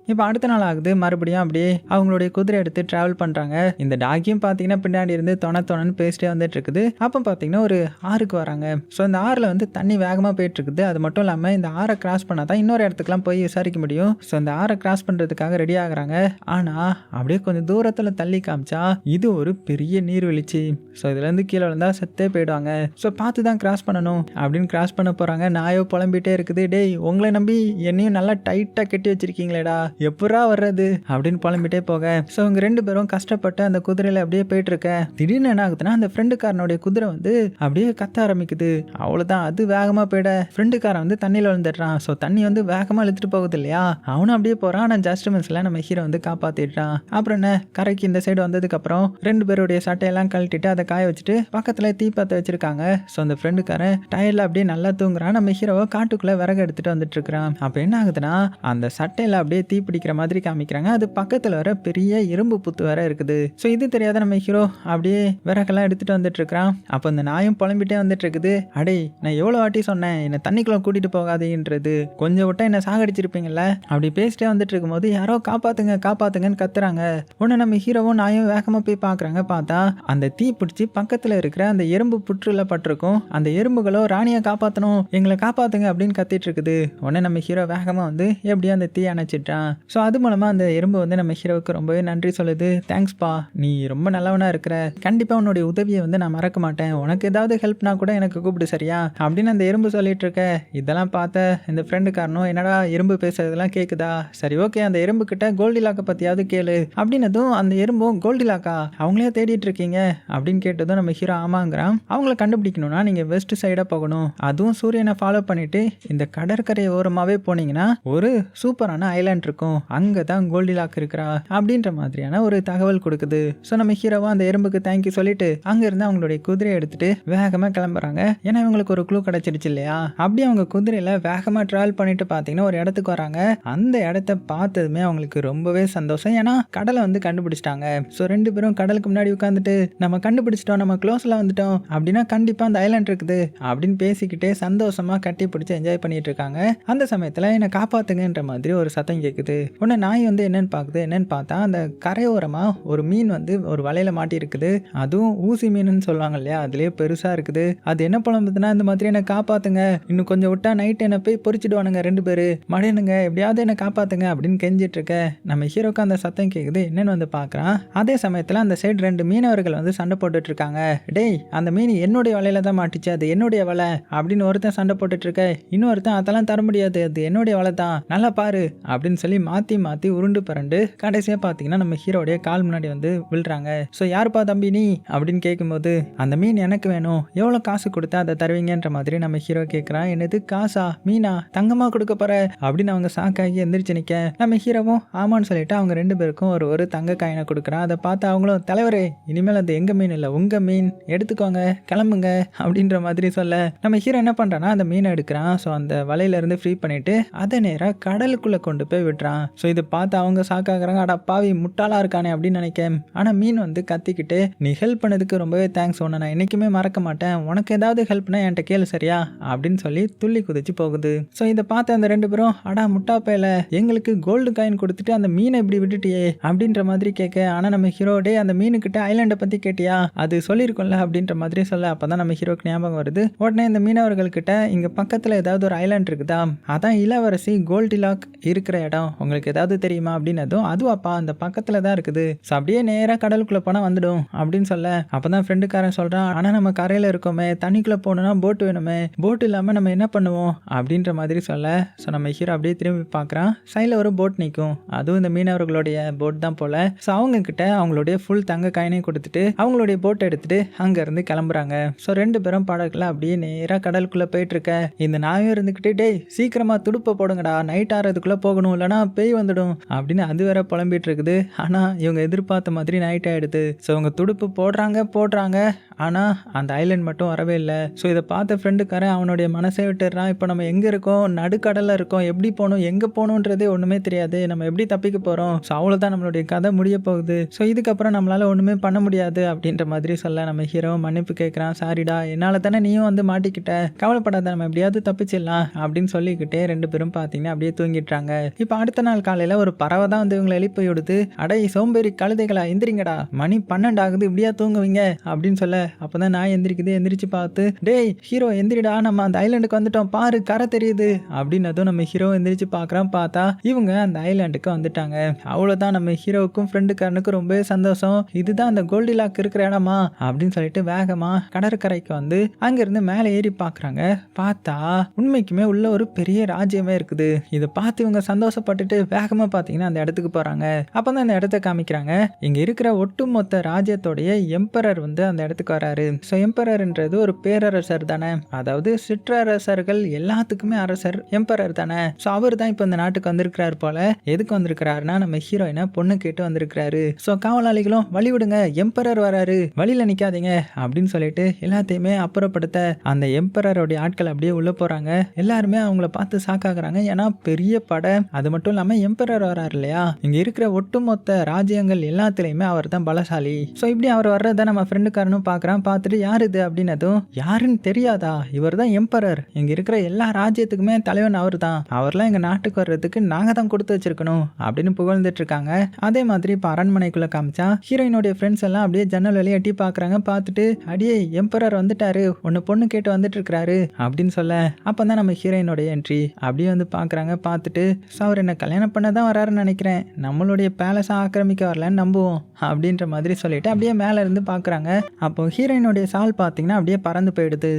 A: இப்போ அடுத்த நாள் ஆகுது, மறுபடியும் அப்படியே அவங்களுடைய குதிரை எடுத்து ட்ராவல் பண்ணுறாங்க. இந்த டாகியும் பார்த்தீங்கன்னா பின்னாடி இருந்து தொணன்னு பேசிட்டே வந்துட்டு இருக்குது. அப்போ பார்த்தீங்கன்னா ஒரு ஆறுக்கு வராங்க. ஸோ இந்த ஆறில் வந்து தண்ணி வேகமாக போயிட்டு இருக்குது. அது மட்டும் இல்லாமல் இந்த ஆறை கிராஸ் பண்ணால் தான் இன்னொரு இடத்துக்குலாம் போய் விசாரிக்க முடியும். ஸோ இந்த ஆறை கிராஸ் பண்ணுறதுக்காக ரெடி ஆகுறாங்க. ஆனால் அப்படியே கொஞ்சம் தூரத்தில் தள்ளி காமிச்சா இது ஒரு பெரிய நீர்வீழ்ச்சி. ஸோ இதுலேருந்து கீழே விழுந்தா செத்தே போயிடுவாங்க. ஸோ பார்த்து தான் கிராஸ் பண்ணணும் அப்படின்னு கிராஸ் பண்ண போகிறாங்க. நாயோ புலம்பிகிட்டே இருக்குது, டேய் உங்களை நம்பி என்னையும் நல்லா டைட்டாக கட்டி வச்சிருக்கீங்களேடா, எப்படா வர்றது அப்படின்னு புலம்பிட்டே போக. ஸோ அவங்க ரெண்டு பேரும் கஷ்டப்பட்டு அந்த குதிரையில அப்படியே போயிட்டு இருக்க. திடீர்னு என்ன ஆகுதுன்னா அந்த ஃப்ரெண்டுக்காரனுடைய குதிரை வந்து அப்படியே கத்த ஆரம்பிக்குது. அவ்வளோதான், அது வேகமாக போயிட ஃப்ரெண்டுக்காரன் வந்து தண்ணியில் விழுந்துடுறான். ஸோ தண்ணி வந்து வேகமாக இழுத்துட்டு போகுது இல்லையா, அவனும் அப்படியே போகிறான். ஆனால் ஜஸ்ட் மிஸ்ல நம்ம ஹீரோ வந்து காப்பாற்றிடுறான். அப்புறம் என்ன, கரைக்கு இந்த சைடு வந்ததுக்கப்புறம் ரெண்டு பேருடைய சட்டையெல்லாம் கழட்டிட்டு அதை காய வச்சுட்டு பக்கத்தில் தீப்பத்தை வச்சிருக்காங்க. ஸோ அந்த ஃப்ரெண்டுக்காரன் டயர்ல அப்படியே நல்லா தூங்குறான். நம்ம ஹீரோவை காட்டுக்குள்ளே விறகு எடுத்துட்டு வந்துட்டு இருக்கிறான். அப்போ என்ன ஆகுதுன்னா அந்த சட்டையில் அப்படியே தீ பிடிக்கிற மாதிரி காமிக்கிறாங்க. அது பக்கத்தில் வர பெரிய இரும்பு புத்து வேற இருக்குது. ஸோ இது தெரியாத நம்ம ஹீரோ அப்படியே விறகெல்லாம் எடுத்துட்டு வந்துட்டு இருக்கிறான். அப்போ இந்த நாயும் புலம்பிட்டே வந்துட்டு இருக்குது, அடே நான் எவ்வளோ வாட்டி சொன்னேன் என்னை தண்ணிக்குள்ள கூட்டிட்டு போகாதேன்றது, கொஞ்சம் விட்டா என்ன சாகடிச்சிருப்பீங்கல்ல. அப்படி பேசிட்டே வந்துட்டு இருக்கும்போது யாரோ காப்பாத்துங்க காப்பாத்துங்கன்னு கத்துறாங்க. உடனே நம்ம ஹீரோவும் நாயும் வேகமாக போய் பார்க்குறாங்க. பார்த்தா அந்த தீ பிடிச்சி பக்கத்தில் இருக்கிற அந்த எறும்பு புற்றுல பட்டிருக்கும். அந்த எறும்புகளோ ராணியை காப்பாற்றணும், எங்களை காப்பாத்துங்க அப்படின்னு கத்திட்டு இருக்குது. உடனே நம்ம ஹீரோ வேகமாக வந்து எப்படியோ அந்த தீ அணைச்சிட்டான். ஸோ அது மூலமாக அந்த எறும்பு வந்து நம்ம ஹீரோவுக்கு ரொம்பவே நன்றி சொல்லுது. தேங்க்ஸ்பா, நீ ரொம்ப நல்லவனாக இருக்கிற, கண்டிப்பாக உன்னுடைய உதவியை வந்து நான் மறக்க மாட்டேன், உனக்கு ஏதாவது ஹெல்ப்னா கூட எனக்கு கூப்பிடு சரியா அப்படின்னு அந்த எறும்பு சொல்லிட்டு இருக்க. இதெல்லாம் பார்த்த இந்த ஃப்ரெண்டுக்காரனும், என்னடா எறும்பு பேசுறதெல்லாம் கேட்குதா, சரி ஓகே அந்த எறும்பு கிட்ட கோல்டிலாக்கை பற்றியாவது கேளு அப்படின்னதும் அந்த எறும்பும், கோல்டிலாக்கா அவங்களே தேடிட்டு இருக்கீங்க அப்படின்னு கேட்டதும் நம்ம ஹீரோ ஆமாங்கிறான். அவங்கள கண்டுபிடிக்கணும்னா நீங்கள் வெஸ்ட் சைடாக போகணும், அதுவும் சூரியனை ஃபாலோ பண்ணிட்டு இந்த கடற்கரை ஓரமாகவே போனீங்கன்னா ஒரு சூப்பரான ஐலாண்ட் இருக்கும், அங்கே தான் கோல்டிலாக் இருக்கிறா அப்படின்ற மாதிரியான ஒரு தகவல் கொடுக்குது. ஸோ நம்ம ஹீரோவா அந்த எறும்புக்கு தேங்க்யூ சொல்லிட்டு அங்கேருந்து அவங்களுடைய குதிரையை எடுத்துட்டு வேகமாக கிளம்புறாங்க. ஏன்னா இவங்களுக்கு ஒரு க்ளூ கிடச்சிருச்சு இல்லையா. அப்படி அவங்க குதிரையில் வேகமாக ட்ராவல் பண்ணிட்டு பார்த்தீங்கன்னா ஒரு இடத்துக்கு வராங்க. அந்த இடத்த பார்த்ததுமே அவங்களுக்கு ரொம்பவே சந்தோஷம். ஏன்னா கடலை வந்து கண்டுபிடிச்சிட்டாங்க. ஸோ ரெண்டு பேரும் கடலுக்கு முன்னாடி உட்காந்துட்டு நம்ம கண்டுபிடிச்சிட்டோம், நம்ம க்ளோஸில் வந்துட்டோம் அப்படின்னா கண்டிப்பாக அந்த ஐலாண்ட் இருக்குது அப்படின்னு பேசிக்கிட்டே சந்தோஷமாக கட்டி பிடிச்சி என்ஜாய் பண்ணிட்டு இருக்காங்க. அந்த சமயத்தில் என்னை காப்பாத்துங்கன்ற மாதிரி ஒரு சத்தம் கேட்குது. உடனே நாய் வந்து என்னன்னு பார்க்குது. என்னன்னு பார்த்தா அந்த கரையோரமாக ஒரு மீன் வந்து ஒரு வலையில் மாட்டி இருக்குது. அதுவும் ஊசி மீனுன்னு சொல்லுவாங்க இல்லையா, அதுலேயே பெருசாக இருக்குது. அது என்ன புலம்புதுன்னா, இந்த மாதிரி என்னை காப்பாற்றுங்க, இன்னும் கொஞ்சம் விட்டா நைட் என்னை போய் பொறிச்சிடுவானுங்க ரெண்டு பேர், மடையனுங்க எப்படியாவது என்னை காப்பாற்றுங்க அப்படின்னு கெஞ்சிட்டு இருக்க. நம்ம ஹீரோக்கு அந்த சத்தம் கேட்குது. என்னன்னு வந்து பார்க்குறான். அதே சமயத்தில் அந்த சைடு ரெண்டு மீனவர்கள் வந்து சண்டை போட்டுட்டு இருக்காங்க. டேய் அந்த மீன் என்னுடைய வலையில தான் மாட்டிச்சு, அது என்னுடைய வலை அப்படின்னு ஒருத்தன் சண்டை போட்டுட்டு இருக்க. இன்னொருத்தன் அதெல்லாம் தர முடியாது, அது என்னுடைய வலை தான், நல்லா பாரு அப்படின்னு சொல்லி மாற்றி மாற்றி உருண்டு பரண்டு கடைசியாக பார்த்தீங்கன்னா நம்ம ஹீரோடைய கால் முன்னாடி வந்து விழுறாங்க. ஸோ யாருப்பா தம்பி நீ அப்படின்னு கேட்கும்போது, அந்த மீன் எனக்கு வேணும், எவ்வளோ காசு கொடுத்தா அதை தருவீங்கன்ற மாதிரி நம்ம ஹீரோ கேட்குறான். என்னது காசா, மீனா, தங்கமாக கொடுக்க போற அப்படின்னு அவங்க சாக்காகி எந்திரிச்சு நிற்க, நம்ம ஹீரோவும் ஆமான்னு சொல்லிட்டு அவங்க ரெண்டு பேருக்கும் ஒரு தங்க காயினை கொடுக்குறான். அதை பார்த்து அவங்களும், தலைவரே இனிமேல் அது எங்க மீன் இல்லை உங்க மீன், எடுத்துக்கோங்க கிளம்புங்க அப்படின்ற மாதிரி சொல்ல, நம்ம ஹீரோ என்ன பண்றான்னா அந்த மீனை எடுக்கிறான். ஸோ அந்த வலையில இருந்து ஃப்ரீ பண்ணிட்டு அதை நேராக கடலுக்குள்ள கொண்டு போய் விட்டுறான். ஸோ இதை பார்த்து அவங்க சாக்காகிறாங்க. அடா பாவி முட்டாளா இருக்கானே அப்படின்னு நினைக்க. ஆனால் மீன் வந்து கத்திக்கிட்டு, நீ ஹெல்ப் பண்ணதுக்கு ரொம்பவே தேங்க்ஸ், உன்னை நான் என்றைக்குமே மறக்க மாட்டேன், உனக்கு ஏதாவது ஹெல்ப்னா என்கிட்ட கேளு சரியா அப்படின்னு சொல்லி துள்ளி குதிச்சு போகுது. ஸோ இதை பார்த்து அந்த ரெண்டு பேரும், அடா முட்டா பையில எங்களுக்கு கோல்டு காயின் கொடுத்துட்டு அந்த மீனை இப்படி விட்டுட்டியே அப்படின்ற மாதிரி கேட்க. ஆனால் நம்ம ஹீரோ, டே அந்த மீனுக்கிட்ட ஐலாண்டை பற்றி கேட்டியா, அது சொல்லியிருக்கோம்ல அப்படின்ற மாதிரி சொல்ல. அப்போ தான் நம்ம ஹீரோக்கு ஞாபகம் வருது. உடனே இந்த மீனவர்கள்கிட்ட, இங்கே பக்கத்தில் ஏதாவது ஒரு ஐலாண்ட் இருக்குதா, அதான் இளவரசி கோல்டிலாக் இருக்கிற இடம், உங்களுக்கு ஏதாவது தெரியுமா அப்படின்னதும், அதுவாப்பா அந்த பக்கத்தில் தான் இருக்குது, ஸோ அப்படியே நேராக கடலுக்குள்ளே போனால் வந்துடும் அப்படின்னு சொல்ல. அப்போ தான் ஃப்ரெண்டுக்காரன் சொல்கிறான், ஆனால் நம்ம கரையில் இருக்கோமே, தண்ணிக்குள்ளே போகணுன்னா போட்டு வேணுமே, போட் இல்லாமல் நம்ம என்ன பண்ணுவோம் அப்படின்ற மாதிரி சொல்ல. ஸோ நம்ம ஹீரோ அப்படியே திரும்பி பார்க்குறான். சைடில் ஒரு போட் நிற்கும், அதுவும் இந்த மீனவர்களுடைய போட் தான் போல். ஸோ அவங்க கிட்ட அவங்களுடைய ஃபுல் தங்க காயினையும் கொடுத்துட்டு அவங்களுடைய போட்டை எடுத்துட்டு அங்கேருந்து கிளம்புறாங்க. ஸோ ரெண்டு பேரும் படகுல அப்படியே நேராக கடலுக்குள்ளே போயிட்டு இருக்க. இந்த நாயும் இருந்துக்கிட்டே, டேய் சீக்கிரமாக துடுப்பை போடுங்கடா, நைட் ஆறதுக்குள்ளே போகணும், இல்லைனா பேய் வந்துடும் அப்படின்னு அது வேற புலம்பிட்டு இருக்குது. ஆனால் இவங்க எதிர்பார்த்த மாதிரி நைட் ஆகிடுது. ஸோ இவங்க துடுப்பு போடுறாங்க ஆனால் அந்த ஐலண்ட் மட்டும் வரவே இல்லை. ஸோ இதை பார்த்த ஃப்ரெண்டுக்காரன் அவனுடைய மனசை விட்டுடுறான். இப்போ நம்ம எங்கே இருக்கோம், நடுக்கடலில் இருக்கோம், எப்படி போகணும், எங்கே போகணுன்றதே ஒன்றுமே தெரியாது, நம்ம எப்படி தப்பிக்க போகிறோம், ஸோ அவ்வளோதான் நம்மளுடைய கதை முடிய போகுது, ஸோ இதுக்கப்புறம் நம்மளால் ஒன்றுமே பண்ண முடியாது அப்படின்ற மாதிரி சொல்ல நம்ம ஹீரோ மன்னிப்பு கேட்குறான். சாரிடா, என்னால் தானே நீயும் வந்து மாட்டிக்கிட்ட, கவலைப்படாத, நம்ம எப்படியாவது தப்பிச்சிடலாம் அப்படின்னு சொல்லிக்கிட்டே 2 பேரும் பார்த்தீங்கன்னா அப்படியே தூங்கிட்டுறாங்க. இப்போ அடுத்த நாள் காலையில் ஒரு பறவை தான் வந்து இவங்களை எழுப்பி விடுது. அடை சோம்பேறி கழுதைகளா, எந்திரிங்கடா, மணி 12 ஆகுது, இப்படியா தூங்குவீங்க அப்படின்னு சொல்ல, அப்போதான் நான் எந்திரிச்சு பார்த்து, டேய் ஹீரோ எந்திரிடா, நம்ம அந்த ஐலாண்டுக்கு வந்துட்டோம், பாரு கரை தெரியுது அப்படின்னதும் நம்ம ஹீரோ எந்திரிச்சு பார்க்குறான். பார்த்தா இவங்க அந்த ஐலாண்டுக்கு வந்துட்டாங்க. அவ்வளோதான், நம்ம ஹீரோவுக்கும் ஃப்ரெண்டுக்காரனுக்கும் ரொம்பவே சந்தோஷம். இதுதான் அந்த கோல்டிலாக் இருக்கிற இடமா அப்படின்னு சொல்லிட்டு வேகமா கடற்கரைக்கு வந்து அங்கிருந்து மேலே ஏறி பார்க்குறாங்க. பார்த்தா உண்மைக்குமே உள்ள ஒரு பெரிய ராஜ்யமே இருக்குது. இதை பார்த்து இவங்க சந்தோஷப்பட்டுட்டு வேகமா பார்த்தீங்கன்னா அந்த இடத்துக்கு போறாங்க. அப்பதான் அந்த இடத்த காமிக்கிறாங்க. இங்க இருக்கிற ஒட்டுமொத்த ராஜ்யத்தோடைய எம்பரர் வந்து அந்த இடத்துக்கு வராரு. ஸோ எம்பரர்ன்றது ஒரு பேரரசர் தானே, அதாவது சிற்றரசர்கள் எல்லாத்துக்குமே அரசர் எம்பரர் தானே. ஸோ அவர் தான் இப்போ இந்த நாட்டுக்கு வந்திருக்கிறார் போல. எதுக்கு வந்திருக்கிறாருன்னா நம்ம ஹீரோயினை பொண்ணு கேட்டு வந்திருக்கிறாரு. ஸோ காவலாளிகளும் வழி விடுங்க, எம்பரர் வராரு, வழியில நிக்காதீங்க அப்படின்னு சொல்லிட்டு எல்லாத்தையுமே அப்புறப்படுத்த அந்த எம்பரருடைய ஆட்கள் அப்படியே உள்ள போறாங்க. எல்லாருமே அவங்கள பார்த்து சாக்காகிறாங்க. ஏன்னா பெரிய படை, அது மட்டும் இல்லாம எம்பரர் வராரு இல்லையா, இங்க இருக்கிற ஒட்டுமொத்த ராஜ்யங்கள் எல்லாத்துலயுமே அவர் தான் பலசாலி. ஸோ இப்படி அவர் வர்றத நம்ம ஃப்ரெண்டுக்காரனும் பார்க்குறான். பார்த்துட்டு யார் இது அப்படின்னதும், யாருன்னு தெரியாதா, இவர் தான் எம்பரர், இங்க இருக்கிற எல்லா ராஜ்யத்துக்குமே தலைவன் அவர் தான், அவர்லாம் எங்க நாட்டுக்கு வர்றதுக்கு நாங்க தான் கொடுத்து வச்சிருக்கணும் அப்படின்னு புகழ்ந்துட்டு இருக்காங்க. அதே மாதிரி இப்போ அரண்மனைக்குள்ள காமிச்சா ஹீரோயினுடைய ஃப்ரெண்ட்ஸ் எல்லாம் அப்படியே ஜன்னல் வழியை எட்டி பார்க்குறாங்க. பார்த்துட்டு அடியே எம்பரர் வந்துட்டாரு, ஒன்று பொண்ணு கேட்டு வந்துட்டு இருக்கிறாரு அப்படின்னு சொல்ல, அப்பதான் நம்ம ஹீரோயினுடைய என்ட்ரி. அப்படியே வந்து பார்க்குறாங்க. பார்த்துட்டு அவர் என்ன கல்யாணம் பண்ண தான் வராருன்னு நினைக்கிறேன், நம்மளுடைய பேலஸை ஆக்கிரமிக்க வரலன்னு நம்புவோம் அப்படின்ற மாதிரி சொல்லிட்டு அப்படியே மேலே இருந்து பார்க்குறாங்க. அப்போ ஹீரோயினுடைய சால் பார்த்தீங்கன்னா அப்படியே பறந்து போயிடுது.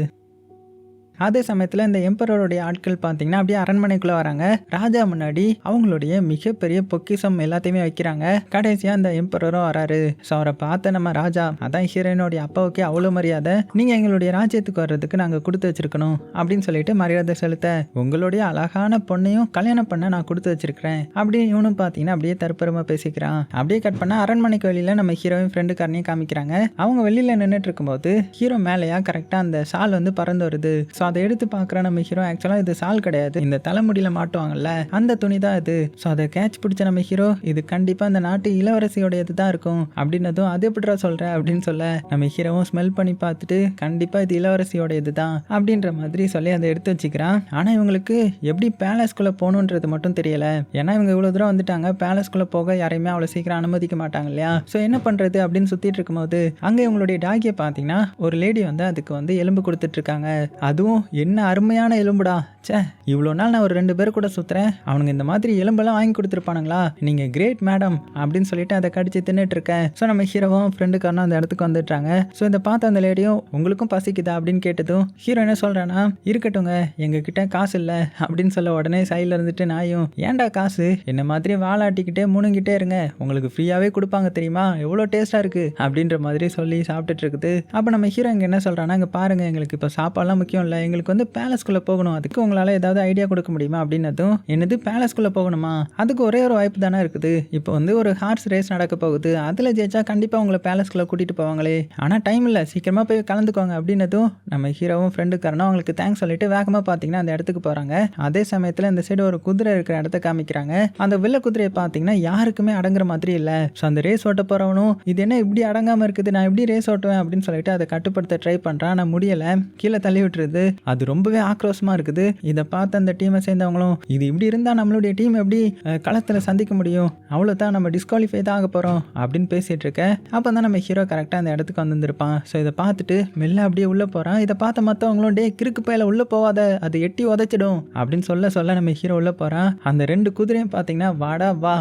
A: அதே சமயத்தில் இந்த எம்பரருடைய ஆட்கள் பார்த்தீங்கன்னா அப்படியே அரண்மனைக்குள்ளே வராங்க. ராஜா முன்னாடி அவங்களுடைய மிகப்பெரிய பொக்கிஷம் எல்லாத்தையுமே வைக்கிறாங்க. கடைசியாக அந்த எம்பரரும் வராரு. ஸோ அவரை பார்த்த நம்ம ராஜா, அதான் ஹீரோயினுடைய அப்பாவுக்கே அவ்வளோ மரியாதை, நீங்கள் எங்களுடைய ராஜ்யத்துக்கு வர்றதுக்கு நாங்கள் கொடுத்து வச்சிருக்கணும் அப்படின்னு சொல்லிட்டு மரியாதை செலுத்த, உங்களுடைய அழகான பொண்ணையும் கல்யாணம் பண்ண நான் கொடுத்து வச்சிருக்கிறேன் அப்படின்னு இவனும் பார்த்தீங்கன்னா அப்படியே தற்பெருமை பேசிக்கிறான். அப்படியே கட் பண்ண அரண்மனைக்கு வெளியில் நம்ம ஹீரோயின் ஃப்ரெண்டுக்காரனையும் காமிக்கிறாங்க. அவங்க வெளியில் நின்றுட்டு இருக்கும்போது ஹீரோ மேலேயா கரெக்டாக அந்த சால் வந்து பறந்து வருது. ஸோ அதை எடுத்து பார்க்குற நம்ம ஹீரோ, ஆக்சுவலாக இது சால் கிடையாது, இந்த தலைமுடியில் மாட்டுவாங்கல்ல அந்த துணி தான் இது. ஸோ அதை கேட்ச் பிடிச்ச நம்ம ஹீரோ, இது கண்டிப்பாக இந்த நாட்டு இளவரசியோடைய இது தான் இருக்கும் அப்படின்னதும், அது எப்படிடா சொல்கிற அப்படின்னு சொல்ல, நம்ம ஹீரோவும் ஸ்மெல் பண்ணி பார்த்துட்டு கண்டிப்பாக இது இளவரசியோட இது தான் அப்படின்ற மாதிரி சொல்லி அதை எடுத்து வச்சுக்கிறான். ஆனால் இவங்களுக்கு எப்படி பேலஸ்குள்ளே போகணுன்றது மட்டும் தெரியலை. ஏன்னா இவங்க இவ்வளோ தூரம் வந்துட்டாங்க, பேலஸ்குள்ளே போக யாரையுமே அவ்வளோ சீக்கிரம் அனுமதிக்க மாட்டாங்க இல்லையா. ஸோ என்ன பண்ணுறது அப்படின்னு சுற்றிட்டு இருக்கும்போது அங்கே இவங்களுடைய டாகியை பார்த்தீங்கன்னா ஒரு லேடி வந்து அதுக்கு வந்து எலும்பு கொடுத்துட்டு இருக்காங்க. அதுவும் என்ன அருமையான எலும்புடா, சே இவ்வளோ நாள் நான் ஒரு 2 பேர் கூட சுற்றுறேன், அவனுங்க இந்த மாதிரி எலும்பெல்லாம் வாங்கி கொடுத்துருப்பானுங்களா, நீங்கள் கிரேட் மேடம் அப்படின்னு சொல்லிட்டு அதை கடிச்சு தின்னுட்டு இருக்கேன். ஸோ நம்ம ஹீரோவும் ஃப்ரெண்டுக்காரனும் அந்த இடத்துக்கு வந்துட்டாங்க. ஸோ இதை பார்த்த அந்த லேடியும், உங்களுக்கும் பசிக்குதா அப்படின்னு கேட்டதும் ஹீரோ என்ன சொல்கிறான்னா, இருக்கட்டுங்க எங்ககிட்ட காசு இல்லை அப்படின்னு சொல்ல, உடனே சைடில் இருந்துட்டு நாயும், ஏன்டா காசு, என்ன மாதிரி வாலாட்டிக்கிட்டே முணுங்கிட்டே இருங்க, உங்களுக்கு ஃப்ரீயாகவே கொடுப்பாங்க தெரியுமா, எவ்வளோ டேஸ்ட்டாக இருக்குது அப்படின்ற மாதிரி சொல்லி சாப்பிட்டுட்டு இருக்குது. அப்போ நம்ம ஹீரோ இங்கே என்ன சொல்கிறான்னா, இங்கே பாருங்கள், எங்களுக்கு இப்போ சாப்பாடுலாம் முக்கியம் இல்லை, எங்களுக்கு வந்து பேலஸ்குள்ளே போகணும், அதுக்கு உங்களால் ஏதாவது ஐடியா கொடுக்க முடியுமா அப்படின்னதும், என்னது பேலஸ்குள்ளே போகணுமா, அதுக்கு ஒரே ஒரு வாய்ப்பு தானே இருக்குது, இப்போ வந்து ஒரு ஹார்ஸ் ரேஸ் நடக்க போகுது, அதில் ஜெயிச்சா கண்டிப்பாக உங்களை பேலஸ்குள்ளே கூட்டிகிட்டு போவாங்களே, ஆனால் டைம் இல்லை, சீக்கிரமாக போய் கலந்துக்கோங்க அப்படின்னதும் நம்ம ஹீரோவும் ஃப்ரெண்டுக்காரனும் அவங்களுக்கு தேங்க்ஸ் சொல்லிட்டு வேகமாக பார்த்தீங்கன்னா அந்த இடத்துக்கு போகிறாங்க. அதே சமயத்தில் இந்த சைடு ஒரு குதிரை இருக்கிற இடத்த காமிக்கிறாங்க. அந்த வெள்ளை குதிரையை பார்த்தீங்கன்னா யாருக்குமே அடங்குற மாதிரி இல்லை. ஸோ அந்த ரேஸ் ஓட்ட போகிறவனும், இது என்ன இப்படி அடங்காமல் இருக்குது, நான் எப்படி ரேஸ் ஓட்டுவேன் அப்படின்னு சொல்லிட்டு அதை கட்டுப்படுத்த ட்ரை பண்ணுறான். ஆனால் முடியலை, கீழே தள்ளி விட்டுருது. அது ரொம்பவே ஆக்ரோஷமாக இருக்குது. இதை பார்த்து அந்த டீமை சேர்ந்தவங்களும், இது இப்படி இருந்தால் நம்மளுடைய டீம் எப்படி களத்தில் சந்திக்க முடியும், அவ்வளோதான் நம்ம டிஸ்குவாலிஃபை தான் ஆக போகிறோம் அப்படின்னு பேசிகிட்டு இருக்க. அப்போ தான் நம்ம ஹீரோ கரெக்டாக அந்த இடத்துக்கு வந்துருப்பான். ஸோ இதை பார்த்துட்டு மெல்ல அப்படியே உள்ளே போகிறான். இதை பார்த்த மற்றவங்களும், டே கிறுக்கு பையில உள்ளே போவாத, அது எட்டி உதைச்சிடும் அப்படின்னு சொல்ல நம்ம ஹீரோ உள்ளே போகிறான். அந்த 2 குதிரையும் பார்த்தீங்கன்னா, வாடா வா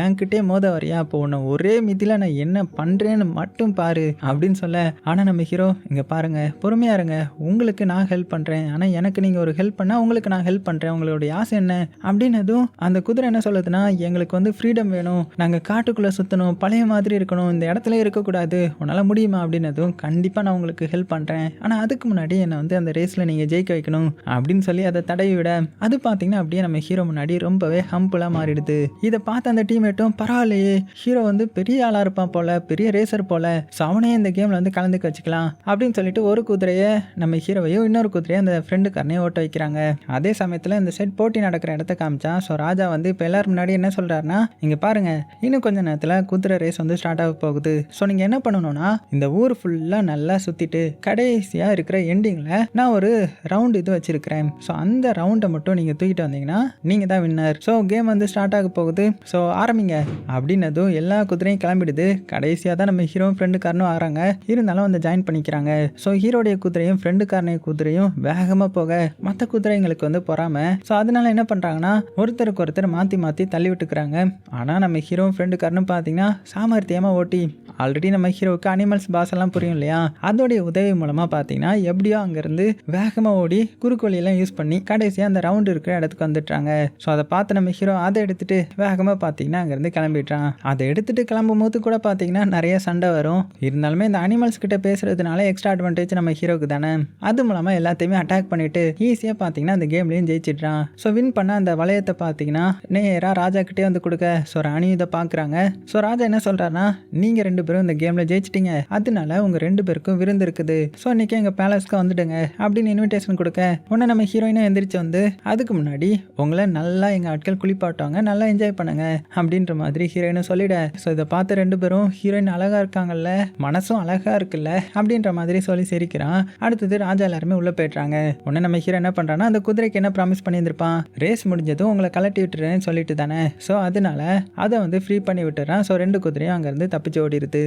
A: என்கிட்டே மோத வரையா, இப்போ உன்னை ஒரே மிதியில் நான் என்ன பண்ணுறேன்னு மட்டும் பாரு அப்படின்னு சொல்ல, ஆனால் நம்ம ஹீரோ, இங்கே பாருங்கள் பொறுமையாக இருங்க, உங்களுக்கு நான் ஹெல்ப் பண்ணுறேன், ஆனால் எனக்கு நீங்கள் ஒரு ஹெல்ப் பண்ணால் உங்களுக்கு நான் ஹெல்ப் பண்ணுறேன், உங்களுடைய ஆசை என்ன அப்படின்னதும் அந்த குதிரை என்ன சொல்லுதுன்னா, எங்களுக்கு வந்து ஃப்ரீடம் வேணும், நாங்கள் காட்டுக்குள்ளே சுற்றணும், பழைய மாதிரி இருக்கணும், இந்த இடத்துல இருக்கக்கூடாது, உன்னால் முடியுமா அப்படின்னதும் கண்டிப்பாக நான் உங்களுக்கு ஹெல்ப் பண்ணுறேன், ஆனால் அதுக்கு முன்னாடி என்னை வந்து அந்த ரேஸில் நீங்கள் ஜெயிக்க வைக்கணும் அப்படின்னு சொல்லி அதை தடவி விட அது பார்த்தீங்கன்னா அப்படியே நம்ம ஹீரோ முன்னாடி ரொம்பவே ஹம்பிளாக மாறிடுது. இதை பார்த்து அந்த டீம்மேட்டும் பரவாயில்லையே, ஹீரோ வந்து பெரிய ஆளாக இருப்பான் போல, பெரிய ரேசர் போல, ஸோ அவனே இந்த கேமில் வந்து கலந்துக்க வச்சுக்கலாம் அப்படின்னு சொல்லிட்டு ஒரு குதிரையை நம்ம ஹீரோவையும் இன்னொரு குதிரையை அந்த ஃப்ரெண்டுக்காரனையும் ஓட்ட வைக்கிறாங்க. அதே சமயத்தில் இந்த செட் போட்டி நடக்கிற இடத்த காமிச்சா. ஸோ ராஜா வந்து இப்போ எல்லாரும் முன்னாடி என்ன சொல்கிறாருன்னா, இங்கே பாருங்க, இன்னும் கொஞ்ச நேரத்தில் குதிரை ரேஸ் வந்து ஸ்டார்ட் ஆக போகுது. ஸோ நீங்கள் என்ன பண்ணணும்னா, இந்த ஊர் ஃபுல்லாக நல்லா சுற்றிட்டு கடைசியாக இருக்கிற எண்டிங்கில் நான் ஒரு ரவுண்ட் இது வச்சிருக்கிறேன். ஸோ அந்த ரவுண்டை மட்டும் நீங்கள் தூக்கிட்டு வந்தீங்கன்னா நீங்கள் தான் வின்னர். ஸோ கேம் வந்து ஸ்டார்ட் ஆக போகுது, ஸோ ஆரம்பிங்க அப்படின்னதும் எல்லா குதிரையும் கிளம்பிடுது. கடைசியாக தான் நம்ம ஹீரோ ஃப்ரெண்டுக்காரனும் ஆகிறாங்க. இருந்தாலும் வந்து ஜாயின் பண்ணிக்கிறாங்க. ஸோ ஹீரோடைய குதிரையும் ஃப்ரெண்டுக்காரனைய குதிரையும் வேகமாக போக மற்ற குதிரைங்களுக்கு வந்து பொறாம. ஸோ அதனால என்ன பண்ணுறாங்கன்னா, ஒருத்தருக்கு ஒருத்தர் மாற்றி மாற்றி தள்ளி விட்டுக்கிறாங்க. ஆனால் நம்ம ஹீரோ ஃப்ரெண்டுக்காரனும் பார்த்தீங்கன்னா சாமர்த்தியமாக ஓட்டி, ஆல்ரெடி நம்ம ஹீரோவுக்கு அனிமல்ஸ் பாஸ் எல்லாம் புரியும் இல்லையா, அதோடைய உதவி மூலமாக பார்த்தீங்கன்னா எப்படியோ அங்கேருந்து வேகமாக ஓடி குறுக்கு வழியெல்லாம் யூஸ் பண்ணி கடைசியாக அந்த ரவுண்டு இருக்கிற இடத்துக்கு வந்துட்டாங்க. ஸோ அதை பார்த்து நம்ம ஹீரோ அதை எடுத்துகிட்டு வேகமாக பார்த்தீங்கன்னா அங்கேருந்து கிளம்பிட்டான். அதை எடுத்துகிட்டு கிளம்பும் போது கூட பார்த்தீங்கன்னா நிறைய சண்டை வரும். இருந்தாலுமே இந்த அனிமல்ஸ் கிட்ட பேசுறதுனால எக்ஸ்ட்ரா அட்வான்டேஜ் நம்ம ஹீரோக்கு தானே. அது மூலமாக எல்லாத்தையுமே அட்டாக் பண்ணிட்டு ஈஸியாக பார்த்தீங்கன்னா அந்த கேம்லேயும் ஜெயிச்சிட்றான். ஸோ வின் பண்ண அந்த வளையத்தை பார்த்தீங்கன்னா நேராக ராஜா கிட்டே வந்து கொடுக்க. ஸோ ராணி இதை பார்க்குறாங்க. ஸோ ராஜா என்ன சொல்கிறாருன்னா, நீங்கள் 2 பேரும் இந்த கேமில் ஜெயிச்சிட்டிங்க, அதனால உங்கள் 2 பேருக்கும் விருந்து இருக்குது, ஸோ இன்றைக்கி எங்கள் பேலஸ்க்கு வந்துடுங்க அப்படின்னு இன்விடேஷன் கொடுக்க. உடனே நம்ம ஹீரோயினும் எந்திரிச்சு வந்து, அதுக்கு முன்னாடி உங்களை நல்லா எங்கள் ஆட்கள் குளிப்பாட்டுவாங்க, நல்லா என்ஜாய் பண்ணுங்க அப்படின்ற மாதிரி ஹீரோயினும் சொல்லிட. ஸோ இதை பார்த்து 2 பேரும் ஹீரோயின் அழகாக இருக்காங்கல்ல, மனசும் அழகாக இருக்குல்ல அப்படின்ற மாதிரி சொல்லி சிரிக்கிறான். அடுத்தது ராஜா எல்லாருமே உள்ளே போய்ட்றாங்க. உடனே நம்ம ஹீரோ என்ன பண்ணுறான்னா, அந்த குதிரைக்கு என்ன ப்ராமிஸ் பண்ணியிருந்திருப்பான், ரேஸ் முடிஞ்சதும் உங்களை கலட்டி விட்டுறேன்னு சொல்லிட்டு தானே. ஸோ அதனால அதை வந்து ஃப்ரீ பண்ணி விட்டுறான். ஸோ 2 குதிரையும் அங்கேருந்து தப்பிச்சு ஓடிடுது.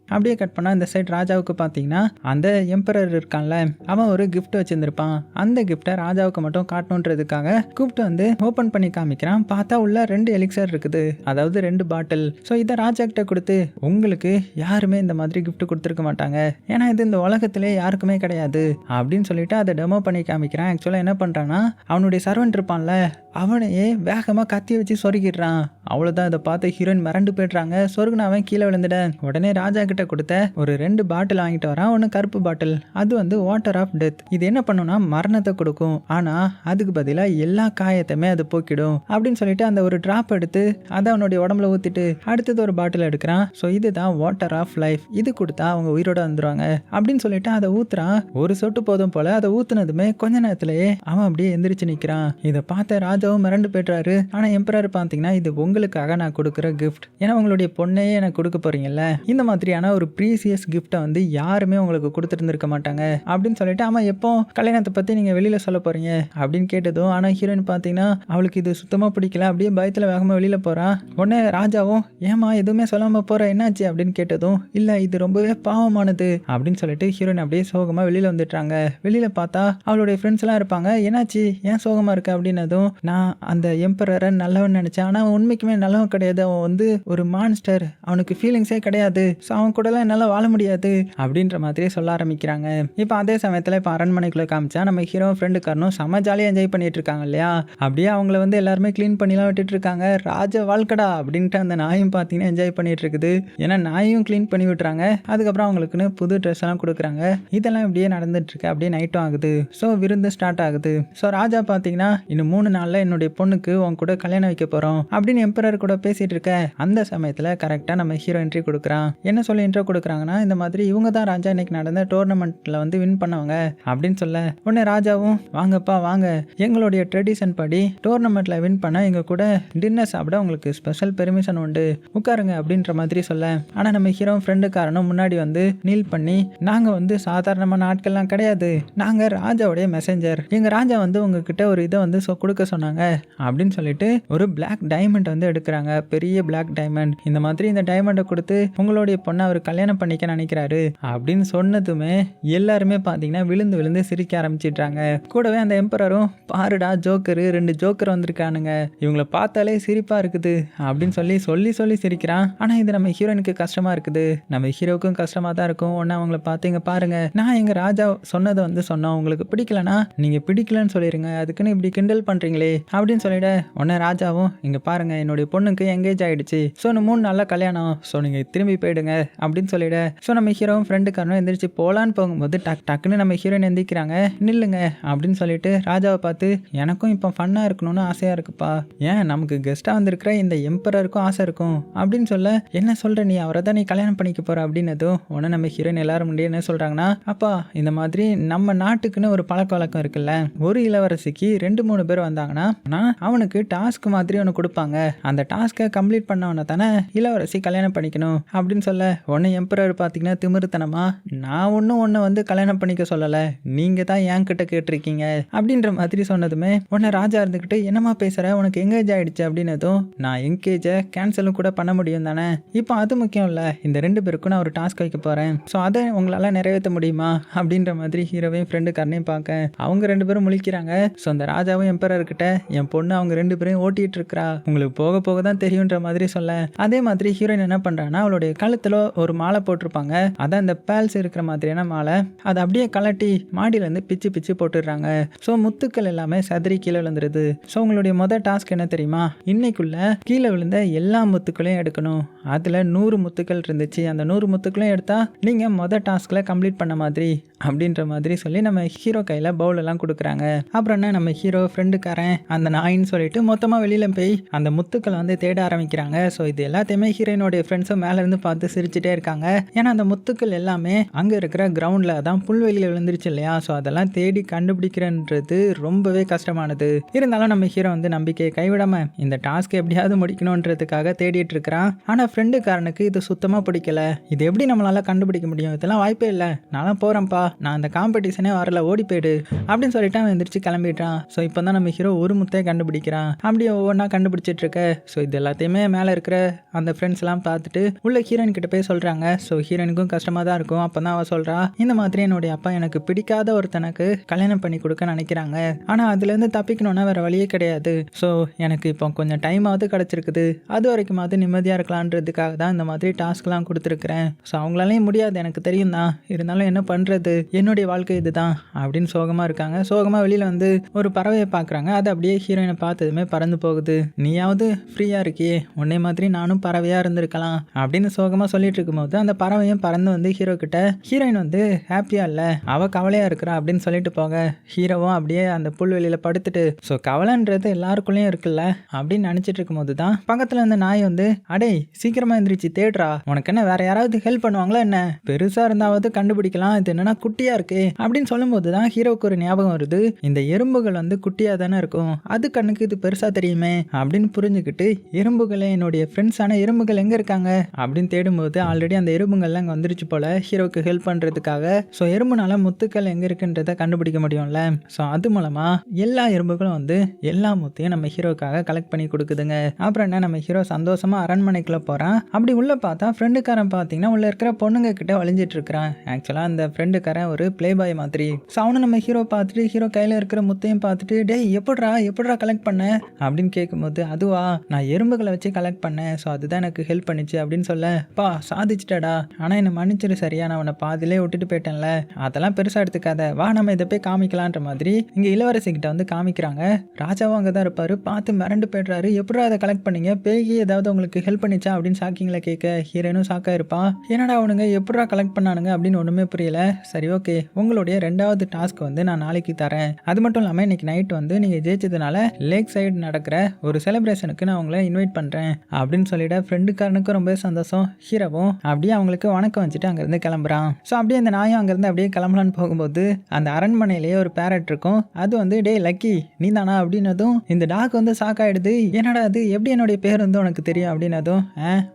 A: அப்படியே கட் பண்ணால் இந்த சைட் ராஜாவுக்கு பார்த்தீங்கன்னா அந்த எம்பரர் இருக்கான்ல, அவன் ஒரு கிஃப்ட் வச்சுருந்துருப்பான். அந்த கிஃப்ட்டை ராஜாவுக்கு மட்டும் காட்டணுன்றதுக்காக கூப்பிட்டு வந்து ஓப்பன் பண்ணி காமிக்கிறான். பார்த்தா உள்ள 2 எலிக்சர் இருக்குது, அதாவது 2 பாட்டில். ஸோ இதை ராஜா கிட்ட கொடுத்து, உங்களுக்கு யாருமே இந்த மாதிரி கிஃப்ட் கொடுத்துருக்க மாட்டாங்க, ஏன்னா இது இந்த உலகத்திலே யாருக்குமே கிடையாது அப்படின்னு சொல்லிட்டு அதை டெமோ பண்ணி காமிக்கிறான். ஆக்சுவலாக என்ன பண்ணுறான்னா, அவனுடைய சர்வெண்ட் இருப்பான்ல, அவனையே வேகமாக கத்தி வச்சு சொருகிடுறான். அவ்வளோதான். இதை பார்த்து ஹீரோயின் மிரண்டு போய்ட்றாங்க. சொருகுன அவன் கீழே விழுந்துட. உடனே ராஜா கிட்ட கொடுத்த ஒரு 2 பாட்டில் வாங்கிட்டு வரான். ஒன்று கருப்பு பாட்டில், அது வந்து வாட்டர் ஆஃப் டெத். இது என்ன பண்ணுன்னா மரணத்தை கொடுக்கும், ஆனால் அதுக்கு பதிலாக எல்லா காயத்தையுமே அது போக்கிடும் அப்படின்னு சொல்லிட்டு அந்த ஒரு டிராப் எடுத்து அதை அவனுடைய உடம்புல ஊற்றிட்டு அடுத்தது ஒரு பாட்டில் எடுக்கிறான். ஸோ இதுதான் வாட்டர் ஆஃப் லைஃப், இது கொடுத்தா அவங்க உயிரோட வந்துடுவாங்க அப்படின்னு சொல்லிட்டு அதை ஊத்துறான். ஒரு சொட்டு போதும் போல அதை ஊத்துனதுமே கொஞ்ச நேரத்திலேயே அவன் அப்படியே எந்திரிச்சு நிற்கிறான். இதை பார்த்த ராஜாவும் மிரண்டு போய்ட்றாரு. ஆனால் எம்பரர் பார்த்தீங்கன்னா, இது உங்களுக்காக நான் கொடுக்குற கிஃப்ட், ஏன்னா உங்களுடைய பொண்ணையே எனக்கு கொடுக்க போறீங்கல்ல, இந்த மாதிரியான ஒரு ப்ரீசியஸ் கிஃப்ட்டை வந்து யாருமே உங்களுக்கு கொடுத்துருந்துருக்க மாட்டாங்க அப்படின்னு சொல்லிட்டு, ஆமாம் எப்போ கல்யாணத்தை பற்றி நீங்கள் வெளியில் சொல்ல போறீங்க அப்படின்னு கேட்டதும், ஆனால் ஹீரோயின் பார்த்தீங்கன்னா அவளுக்கு இது சுத்தமாக பிடிக்கல, அப்படியே பயத்தில் வேகமாக வெளியில் போகிறான். உடனே ராஜாவும், ஏமா எதுவுமே சொல்லாமல் போகிற, என்னாச்சு அப்படின்னு கேட்டதும், இல்லை இது ரொம்பவே பாவமானது அப்படின்னு சொல்லிட்டு ஹீரோயின் அப்படியே சோகமாக வெளியில் வந்துட்டாங்க. வெளியில் பார்த்தா அவளுடைய ஃப்ரெண்ட்ஸ் எல்லாம் இருப்பாங்க. என்னாச்சு, ஏன் சோகமாக இருக்கு அப்படின்னதும், நான் அந்த எம்பரரை நல்லவன் நினச்சேன், ஆனால் உண்மைக்குமே நல்லவன் கிடையாது, அவன் வந்து ஒரு மான்ஸ்டர், அவனுக்கு ஃபீலிங்ஸே கிடையாது, ஸோ அவன் கூடலாம் என்னால் வாழ முடியாது அப்படின்ற மாதிரியே சொல்ல ஆரம்பிக்கிறாங்க. இப்போ அதே சமயத்தில் இப்போ அரண்மனைக்குள்ளே காமிச்சா நம்ம ஹீரோ ஃப்ரெண்டுக்காரனும் செம்ம ஜாலியாக என்ஜாய் பண்ணிட்டு இருக்காங்க இல்லையா. அப்படியே அவங்கள வந்து எல்லாருமே க்ளீன் பண்ணிலாம் விட்டுட்டு இருக்காங்க. ராஜ வாழ்க்கடா அப்படின்ட்டு அந்த நாயும் பார்த்தீங்கன்னா என்ஜாய் பண்ணிட்டு இருக்குது. ஏன்னா நாயும் க்ளீன் பண்ணி விட்டுறாங்க. அதுக்கப்புறம் அவங்களுக்குன்னு புது ட்ரெஸ் எல்லாம் கொடுக்குறாங்க. இதெல்லாம் இப்படியே நடந்துட்டு இருக்கு. அப்படியே நைட்டும் ஆகுது. ஸோ விருந்து ஸ்டார்ட் ஆகுது. ஸோ ராஜா பார்த்தீங்கன்னா, இன்னும் 3 நாளில் என்னுடைய பொண்ணுக்கு உன் கூட கல்யாணம் வைக்க போகிறோம் அப்படின்னு எம்பரர் கூட பேசிட்டு இருக்க அந்த சமயத்தில் கரெக்டாக நம்ம ஹீரோ என்ட்ரி கொடுக்குறான். என்ன சொல்லி இன்ட்ரோ கொடுக்குறாங்கன்னா, இந்த மாதிரி இவங்க தான் ராஜா இன்னைக்கு நடந்த டோர்னமெண்ட்டில் வந்து வின் பண்ணவங்க அப்படின்னு சொல்ல, உடனே ராஜாவும், வாங்கப்பா வாங்க, எங்களுடைய ட்ரெடிஷன் படி டோர்னமெண்ட்டில் வின் பண்ண எங்கள் கூட டின்னர் சாப்பிட உங்களுக்கு ஸ்பெஷல் பெர்மிஷன் உண்டு, உட்காருங்க அப்படின்ற மாதிரி சொல்ல, ஆனால் நம்ம ஹீரோ ஃப்ரெண்டுக்காரனும் முன்னாடி வந்து நீல் பண்ணி, நாங்கள் வந்து சாதாரணமான ஆட்கள்லாம் கிடையாது, நாங்கள் ராஜாவுடைய மெசஞ்சர், எங்கள் ராஜா வந்து உங்ககிட்ட ஒரு இதை வந்து கொடுக்க சொன்னாங்க அப்படின்னு சொல்லிட்டு ஒரு பிளாக் டைமண்ட் வந்து எடுக்கிறாங்க. பெரிய பிளாக் டைமண்ட். இந்த மாதிரி இந்த டைமண்டை கொடுத்து உங்களுடைய பொண்ணை அவர் கல்யாணம் பண்ணிக்க நினைக்கிறாரு அப்படின்னு சொன்னதுமே எல்லாருமே பார்த்தீங்கன்னா விழுந்து விழுந்து சிரிக்க ஆரம்பிச்சிடுறாங்க. கூடவே அந்த எம்பரரும் பாருடா ஜோக்கரு 2 ஜோக்கர் வந்திருக்கானுங்க, இவங்கள பார்த்தாலே சிரிப்பா இருக்குது அப்படின்னு சொல்லி சொல்லி சொல்லி சிரிக்கிறான். ஆனா இது நம்ம ஹீரோயினுக்கு கஷ்டமா இருக்குது, நம்ம ஹீரோவுக்கும் கஷ்டமா தான் இருக்கும். ஒன்னு அவங்கள பார்த்து இங்க பாருங்க, நான் எங்க ராஜா சொன்னதை வந்து சொன்னோம், உங்களுக்கு பிடிக்கலனா நீங்க பிடிக்கலன்னு சொல்லிருங்க, அதுக்குன்னு இப்படி கிண்டல் பண்றீங்களே அப்படின்னு சொல்லிட உடனே ராஜாவும் இங்க பாருங்க என்னுடைய பொண்ணுக்கு எங்கேஜ் ஆயிடுச்சு, ஸோ 3 நாள்ல கல்யாணம், ஸோ நீங்க திரும்பி போயிடுங்க அப்படின்னு சொல்லிட ஸோ நம்ம ஹீரோவும் ஃப்ரெண்டுக்காரனும் எந்திரிச்சு போலான்னு போகும்போது டக்குன்னு நம்ம ஹீரோயின் எந்திரிக்கிறாங்க. நில்லுங்க அப்படின்னு சொல்லிட்டு ராஜாவை பார்த்து எனக்கும் இப்போ ஃபன்னா இருக்கணும்னு ஆசையா இருக்குப்பா, ஏன் நமக்கு கெஸ்டா வந்திருக்கிற இந்த எம்பரருக்கும் ஆசை இருக்கும் அப்படின்னு சொல்ல என்ன சொல்ற நீ, அவரை தான் நீ கல்யாணம் பண்ணிக்க போற அப்படின்னதும் உடனே நம்ம ஹீரோயின் எல்லாரும் முடியும் என்ன சொல்றாங்கன்னா, அப்பா இந்த மாதிரி நம்ம நாட்டுக்குன்னு ஒரு பழக்க வழக்கம் இருக்குல்ல, ஒரு இளவரசிக்கு 2-3 பேர் வந்தாங்கன்னா அவனுக்கு டாஸ்க் மாதிரி ஒன்று கொடுப்பாங்க, அந்த டாஸ்கை கம்ப்ளீட் பண்ணவன தானே இளவரசி கல்யாணம் பண்ணிக்கணும் அப்படின்னு சொல்ல உடனே எம்பரர் பார்த்தீங்கன்னா திமிருத்தனமா நான் ஒன்றும் வந்து கல்யாணம் பண்ணிக்க சொல்லலை, நீங்க தான் என் கிட்ட கேட்டிருக்கீங்க அப்படின்ற மாதிரி சொன்னதுமே உடனே ராஜா இருந்துக்கிட்டு என்னமா பேசுற, உனக்கு எங்கேஜ் ஆயிடுச்சு அப்படின்னதும் நான் எங்கேஜை கேன்சலும் கூட பண்ண முடியும் தானே, இப்போ அது முக்கியம் இல்லை, இந்த 2 பேருக்கும் நான் ஒரு டாஸ்க் வைக்க போறேன், ஸோ அதை உங்களால் நிறைவேற்ற முடியுமா அப்படின்ற மாதிரி ஹீரோவையும் ஃப்ரெண்டுக்காரனையும் பார்க்க அவங்க 2 பேரும் முழிக்கிறாங்க. ஸோ அந்த ராஜாவும் எம்பரர்கிட்ட என் பொண்ணு அவங்க 2 பேரையும் ஓட்டிட்டு இருக்கா, உங்களுக்கு போக போக தான் தெரியுன்ற மாதிரி சொல்ல அதே மாதிரி ஹீரோயின் என்ன பண்றான்னா அவளுடைய கழுத்துல ஒரு மாலை போட்டிருப்பாங்க, அதான் இந்த பேல்ஸ் இருக்கிற மாதிரியான மாலை, அதை அப்படியே கலட்டி மாடியிலேருந்து பிச்சு பிச்சு போட்டுடுறாங்க. ஸோ முத்துக்கள் எல்லாமே சதுரி கீழே விழுந்துருது. ஸோ உங்களுடைய மொதல் டாஸ்க் என்ன தெரியுமா, இன்னைக்குள்ள கீழே விழுந்த எல்லா முத்துக்களையும் எடுக்கணும், அதில் 100 முத்துக்கள் இருந்துச்சு, அந்த 100 முத்துக்களையும் எடுத்தா நீங்கள் மொதல் டாஸ்கில் கம்ப்ளீட் பண்ண மாதிரி அப்படின்ற மாதிரி சொல்லி நம்ம ஹீரோ கையில் பவுல் எல்லாம் கொடுக்குறாங்க. அப்புறம் என்ன நம்ம ஹீரோ ஃப்ரெண்டுக்காரன் அந்த நாயின்னு சொல்லிட்டு மொத்தமாக வெளியில் போய் அந்த முத்துக்களை வந்து தேட ஆரம்பிக்கிறாங்க. ஸோ இது எல்லாத்தையுமே ஹீரோயினுடைய ஃப்ரெண்ட்ஸும் மேலேருந்து பார்த்து சிரிச்சுட்டே இருக்காங்க. ஏன்னா அந்த முத்துக்கள் எல்லாமே அங்கே இருக்கிற கிரவுண்டில் தான் புல்வெளியில் விழுந்துருச்சு இல்லையா, ஸோ அதெல்லாம் தேடி கண்டுபிடிக்கிறன்றது ரொம்பவே கஷ்டமானது. இருந்தாலும் நம்ம ஹீரோ வந்து நம்பிக்கையை கைவிடாம இந்த டாஸ்க் எப்படியாவது முடிக்கணுன்றதுக்காக தேடிட்டு இருக்கிறான். ஆனால் ஃப்ரெண்டுக்காரனுக்கு இது சுத்தமாக பிடிக்கல, இது எப்படி நம்மளால கண்டுபிடிக்க முடியும், இதெல்லாம் வாய்ப்பே இல்லை, நான் போகிறேன்ப்பா, நான் அந்த காம்படிஷனே வரல, ஓடி போயிடு அப்படின்னு சொல்லிட்டு அவன் எந்திரிச்சு கிளம்பிட்டான். ஸோ இப்போ தான் நம்ம ஹீரோ ஒரு முத்தையை கண்டுபிடிக்கிறான். அப்படியே ஒவ்வொன்றா கண்டுபிடிச்சிட்டு இருக்க ஸோ இது எல்லாத்தையுமே மேலே இருக்கிற அந்த ஃப்ரெண்ட்ஸ் எல்லாம் பார்த்துட்டு உள்ள ஹீரோயின் கிட்ட போய் சொல்கிறாங்க. ஸோ ஹீரோயினுக்கும் கஷ்டமாக தான் இருக்கும். அப்போ தான் அவள் சொல்கிறா, இந்த மாதிரி என்னுடைய அப்பா எனக்கு பிடிக்காத ஒருத்தனுக்கு கல்யாணம் பண்ணி கொடுக்க நினைக்கிறாங்க, ஆனால் அதுலேருந்து தப்பிக்கணும்னா வேறு வழியே கிடையாது, ஸோ எனக்கு இப்போ கொஞ்சம் டைமாவது கிடச்சிருக்குது, அது வரைக்குமாவது நிம்மதியாக இருக்கலான்றதுக்காக தான் இந்த மாதிரி டாஸ்க்லாம் கொடுத்துருக்குறேன், ஸோ அவங்களாலேயும் முடியாது எனக்கு தெரியும் தான், இருந்தாலும் என்ன பண்ணுறது, என்னுடைய வாழ்க்கை இதுதான் அப்படின்னு சோகமாக இருக்காங்க. சோகமாக வெளியில் வந்து ஒரு பறவையை பார்க்குறாங்க. அது அப்படியே ஹீரோயினை பார்த்ததுமே பறந்து போகுது. நீயாவது ஃப்ரீயாக இருக்கியே, உன்னை மாதிரி நானும் பறவையாக இருந்திருக்கலாம் அப்படின்னு சோகமாக சொல்லிட்டு இருக்கும்போது அந்த பறவையும் பறந்து வந்து ஹீரோ கிட்ட, ஹீரோயின் வந்து ஹாப்பியாக இல்லை, அவள் கவலையாக இருக்கிறா அப்படின்னு சொல்லிட்டு போக ஹீரோவும் அப்படியே அந்த புல்வெளியில் படுத்துட்டு ஸோ கவலைன்றது எல்லாருக்குள்ளேயும் இருக்குல்ல அப்படின்னு நினச்சிட்டு இருக்கும்போது தான் பக்கத்தில் இருந்த நாய் வந்து, அடே சீக்கிரமாக எந்திரிச்சு தேடுறா, உனக்கு என்ன வேற யாராவது ஹெல்ப் பண்ணுவாங்களா என்ன, பெருசாக இருந்தாவது கண்டுபிடிக்கலாம், இது என்னன்னா குட்டியாக இருக்கு அப்படின்னு சொல்லும்போது தான் ஹீரோவுக்கு ஒரு ஞாபகம் வருது, இந்த எறும்புகள் வந்து குட்டியாக தானே இருக்கும், அது கண்ணுக்கு இது பெருசாக தெரியுமே அப்படின்னு புரிஞ்சுக்கிட்டு எறும்புகளை என்னுடைய ஃப்ரெண்ட்ஸான எறும்புகள் எங்கே இருக்காங்க அப்படின்னு தேடும்போது ஆல்ரெடி அந்த எறும்புகள்லாம் அங்கே வந்துருச்சு போல ஹீரோவுக்கு ஹெல்ப் பண்ணுறதுக்காக. ஸோ எறும்புனால முத்துக்கள் எங்கே இருக்குன்றதை கண்டுபிடிக்க முடியும்ல, ஸோ அது மூலமாக எல்லா எறும்புகளும் வந்து எல்லா முத்தையும் நம்ம ஹீரோக்காக கலெக்ட் பண்ணி கொடுக்குதுங்க. அப்புறம் என்ன நம்ம ஹீரோ சந்தோஷமாக அரண்மனைக்குள்ளே போகிறான். அப்படி உள்ளே பார்த்தா ஃப்ரெண்டுக்காரன் பார்த்தீங்கன்னா உள்ளே இருக்கிற பொண்ணுங்க கிட்ட வழிஞ்சிட்டு இருக்கிறான். ஆக்சுவலாக அந்த ஃப்ரெண்டுக்காரன் ஒரு பிளே பாய் மாதிரி. ஸோ அவனு நம்ம ஹீரோ பார்த்துட்டு ஹீரோ கையில் இருக்கிற முத்தையும் பார்த்துட்டு, டேய் எப்படிரா கலெக்ட் பண்ண அப்படின்னு கேட்கும்போது, அதுவா நான் எறும்புகளை வச்சு கலெக்ட் பண்ணேன், ஸோ அதுதான் எனக்கு ஹெல்ப் பண்ணிச்சு அப்படின்னு சொல்ல, பா சாதிச்சிட்டடா, ஆனால் என்னை மன்னிச்சிரு சரியா, நான் அவனை பாதிலே விட்டுட்டு போயிட்டேன்ல, அதெல்லாம் பெருசாக எடுத்துக்காத, வா நம்ம இதை போய் காமிக்கலான்ற மாதிரி இங்கே இளவரசி கிட்ட வந்து காமிக்கிறாங்க. ராஜாவும் அங்கே தான் இருப்பாரு. பார்த்து மிரண்டு போய்ட்றாரு, எப்படா அதை கலெக்ட் பண்ணீங்க, பேகி ஏதாவது உங்களுக்கு ஹெல்ப் பண்ணிச்சா அப்படின்னு ஷாக்கிங்கில் கேட்க ஹீரோனும் ஷாக்காக இருப்பா. என்னடா அவனுங்க எப்படா கலெக்ட் பண்ணானுங்க அப்படின்னு ஒன்றுமே புரியல. சரி ஓகே, உங்களுடைய 2வது டாஸ்க் வந்து நான் நாளைக்கு தரேன், அது மட்டும் இல்லாமல் இன்னைக்கு நைட் வந்து நீங்கள் ஜெயிச்சதுனால லேக் சைடு நடக்கிற ஒரு செலிப்ரேஷனுக்கு நான் உங்களை இன்வைட் பண்ணுறேன் அப்படின்னு சொல்லிட ஃப்ரெண்டுக்காரனுக்கும் ரொம்ப சந்தோஷம். ஹீரோவும் அப்படியே அவங்களுக்கு வணக்கம் வச்சுட்டு அங்கேருந்து கிளம்புறான். ஸோ அப்படியே அந்த நாயும் அங்கேருந்து அப்படியே கிளம்பலான்னு போகும்போது அந்த அரண்மனையிலேயே ஒரு பேரட் இருக்கும். அது வந்து டே லக்கி நீ தானா அப்படின்னதும் இந்த டாக் வந்து சாக்காயிடுது. என்னடா அது, எப்படி என்னுடைய பேர் வந்து உனக்கு தெரியும் அப்படின்னதும்,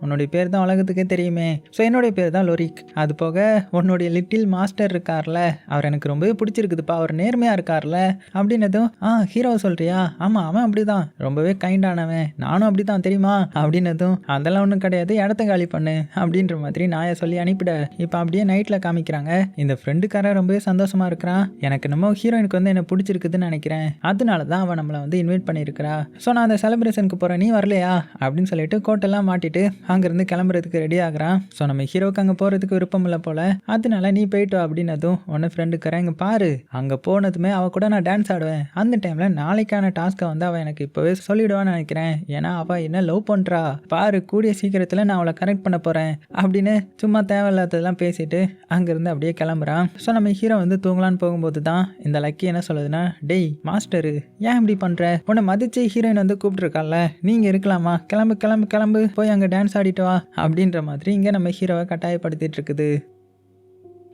A: உன்னுடைய பேர் தான் உலகத்துக்கே தெரியுமே, ஸோ என்னுடைய பேர் தான் லோரிக், அது போக உன்னுடைய லிட்டில் மாஸ்டர் இருக்கார்ல அவர் எனக்கு ரொம்பவே பிடிச்சிருக்குதுப்பா, அவர் நேர்மையாக இருக்கார்ல அப்படின்னதும், ஹீரோவை சொல்றியா, ஆமாம் அவன் அப்படிதான் ரொம்பவே கைண்டானவன், நானும் அப்படிதான் தெரியுமா அப்படின்னதும், அதெல்லாம் ஒன்றும் கிடையாது, இடத்த காலி பண்ணு அப்படின்னு அப்படின்ற மாதிரி நாயை சொல்லி அனுப்பிட இப்போ அப்படியே நைட்டில் காமிக்கிறாங்க. இந்த ஃப்ரெண்டுக்காரன் ரொம்பவே சந்தோஷமா இருக்கிறான். எனக்கு நம்ம ஹீரோயினுக்கு வந்து என்ன பிடிச்சிருக்குதுன்னு நினைக்கிறேன், அதனால தான் அவன் நம்மளை வந்து இன்வைட் பண்ணியிருக்கிறா. ஸோ நான் அந்த செலிப்ரேஷனுக்கு போகிறேன், நீ வரலையா அப்படின்னு சொல்லிட்டு கோட்டெல்லாம் மாட்டிட்டு அங்கேருந்து கிளம்புறதுக்கு ரெடி ஆகுறான். ஸோ நம்ம ஹீரோக்கு அங்கே போகிறதுக்கு விருப்பம் இல்லை போல, அதனால நீ போயிட்டு அப்படின்னதும் ஒன்று ஃப்ரெண்டுக்கிறேன் இங்கே பாரு, அங்கே போனதுமே அவள் கூட நான் டான்ஸ் ஆடுவேன். அந்த டைமில் நாளைக்கான டாஸ்க்கை வந்து அவள் எனக்கு இப்போவே சொல்லிவிடுவான்னு நினைக்கிறேன். ஏன்னா அவள் என்ன லவ் பண்ணுறா பாரு, கூடிய சீக்கிரத்தில் நான் அவளை கரெக்ட் பண்ண போகிறேன் அப்படின்னு சும்மா தேவையில்லாததெல்லாம் பேசிட்டு அங்கேருந்து அப்படியே கிளம்புறான். ஸோ நம்ம ஹீரோ வந்து தூங்கலான்னு போகும்போது தான் இந்த லக்கி என்ன சொல்லுதுன்னா, டேய் மாஸ்டரு ஏன் இப்படி பண்ணுற, உன்னை மதிச்சு ஹீரோயின் வந்து கூப்பிட்டுருக்கால, நீங்கள் இருக்கலாமா, கிளம்பு கிளம்பு கிளம்பு போய் அங்கே டான்ஸ் ஆடிட்டு வா அப்படின்ற மாதிரி இங்கே நம்ம ஹீரோவை கட்டாயப்படுத்திட்டு இருக்குது.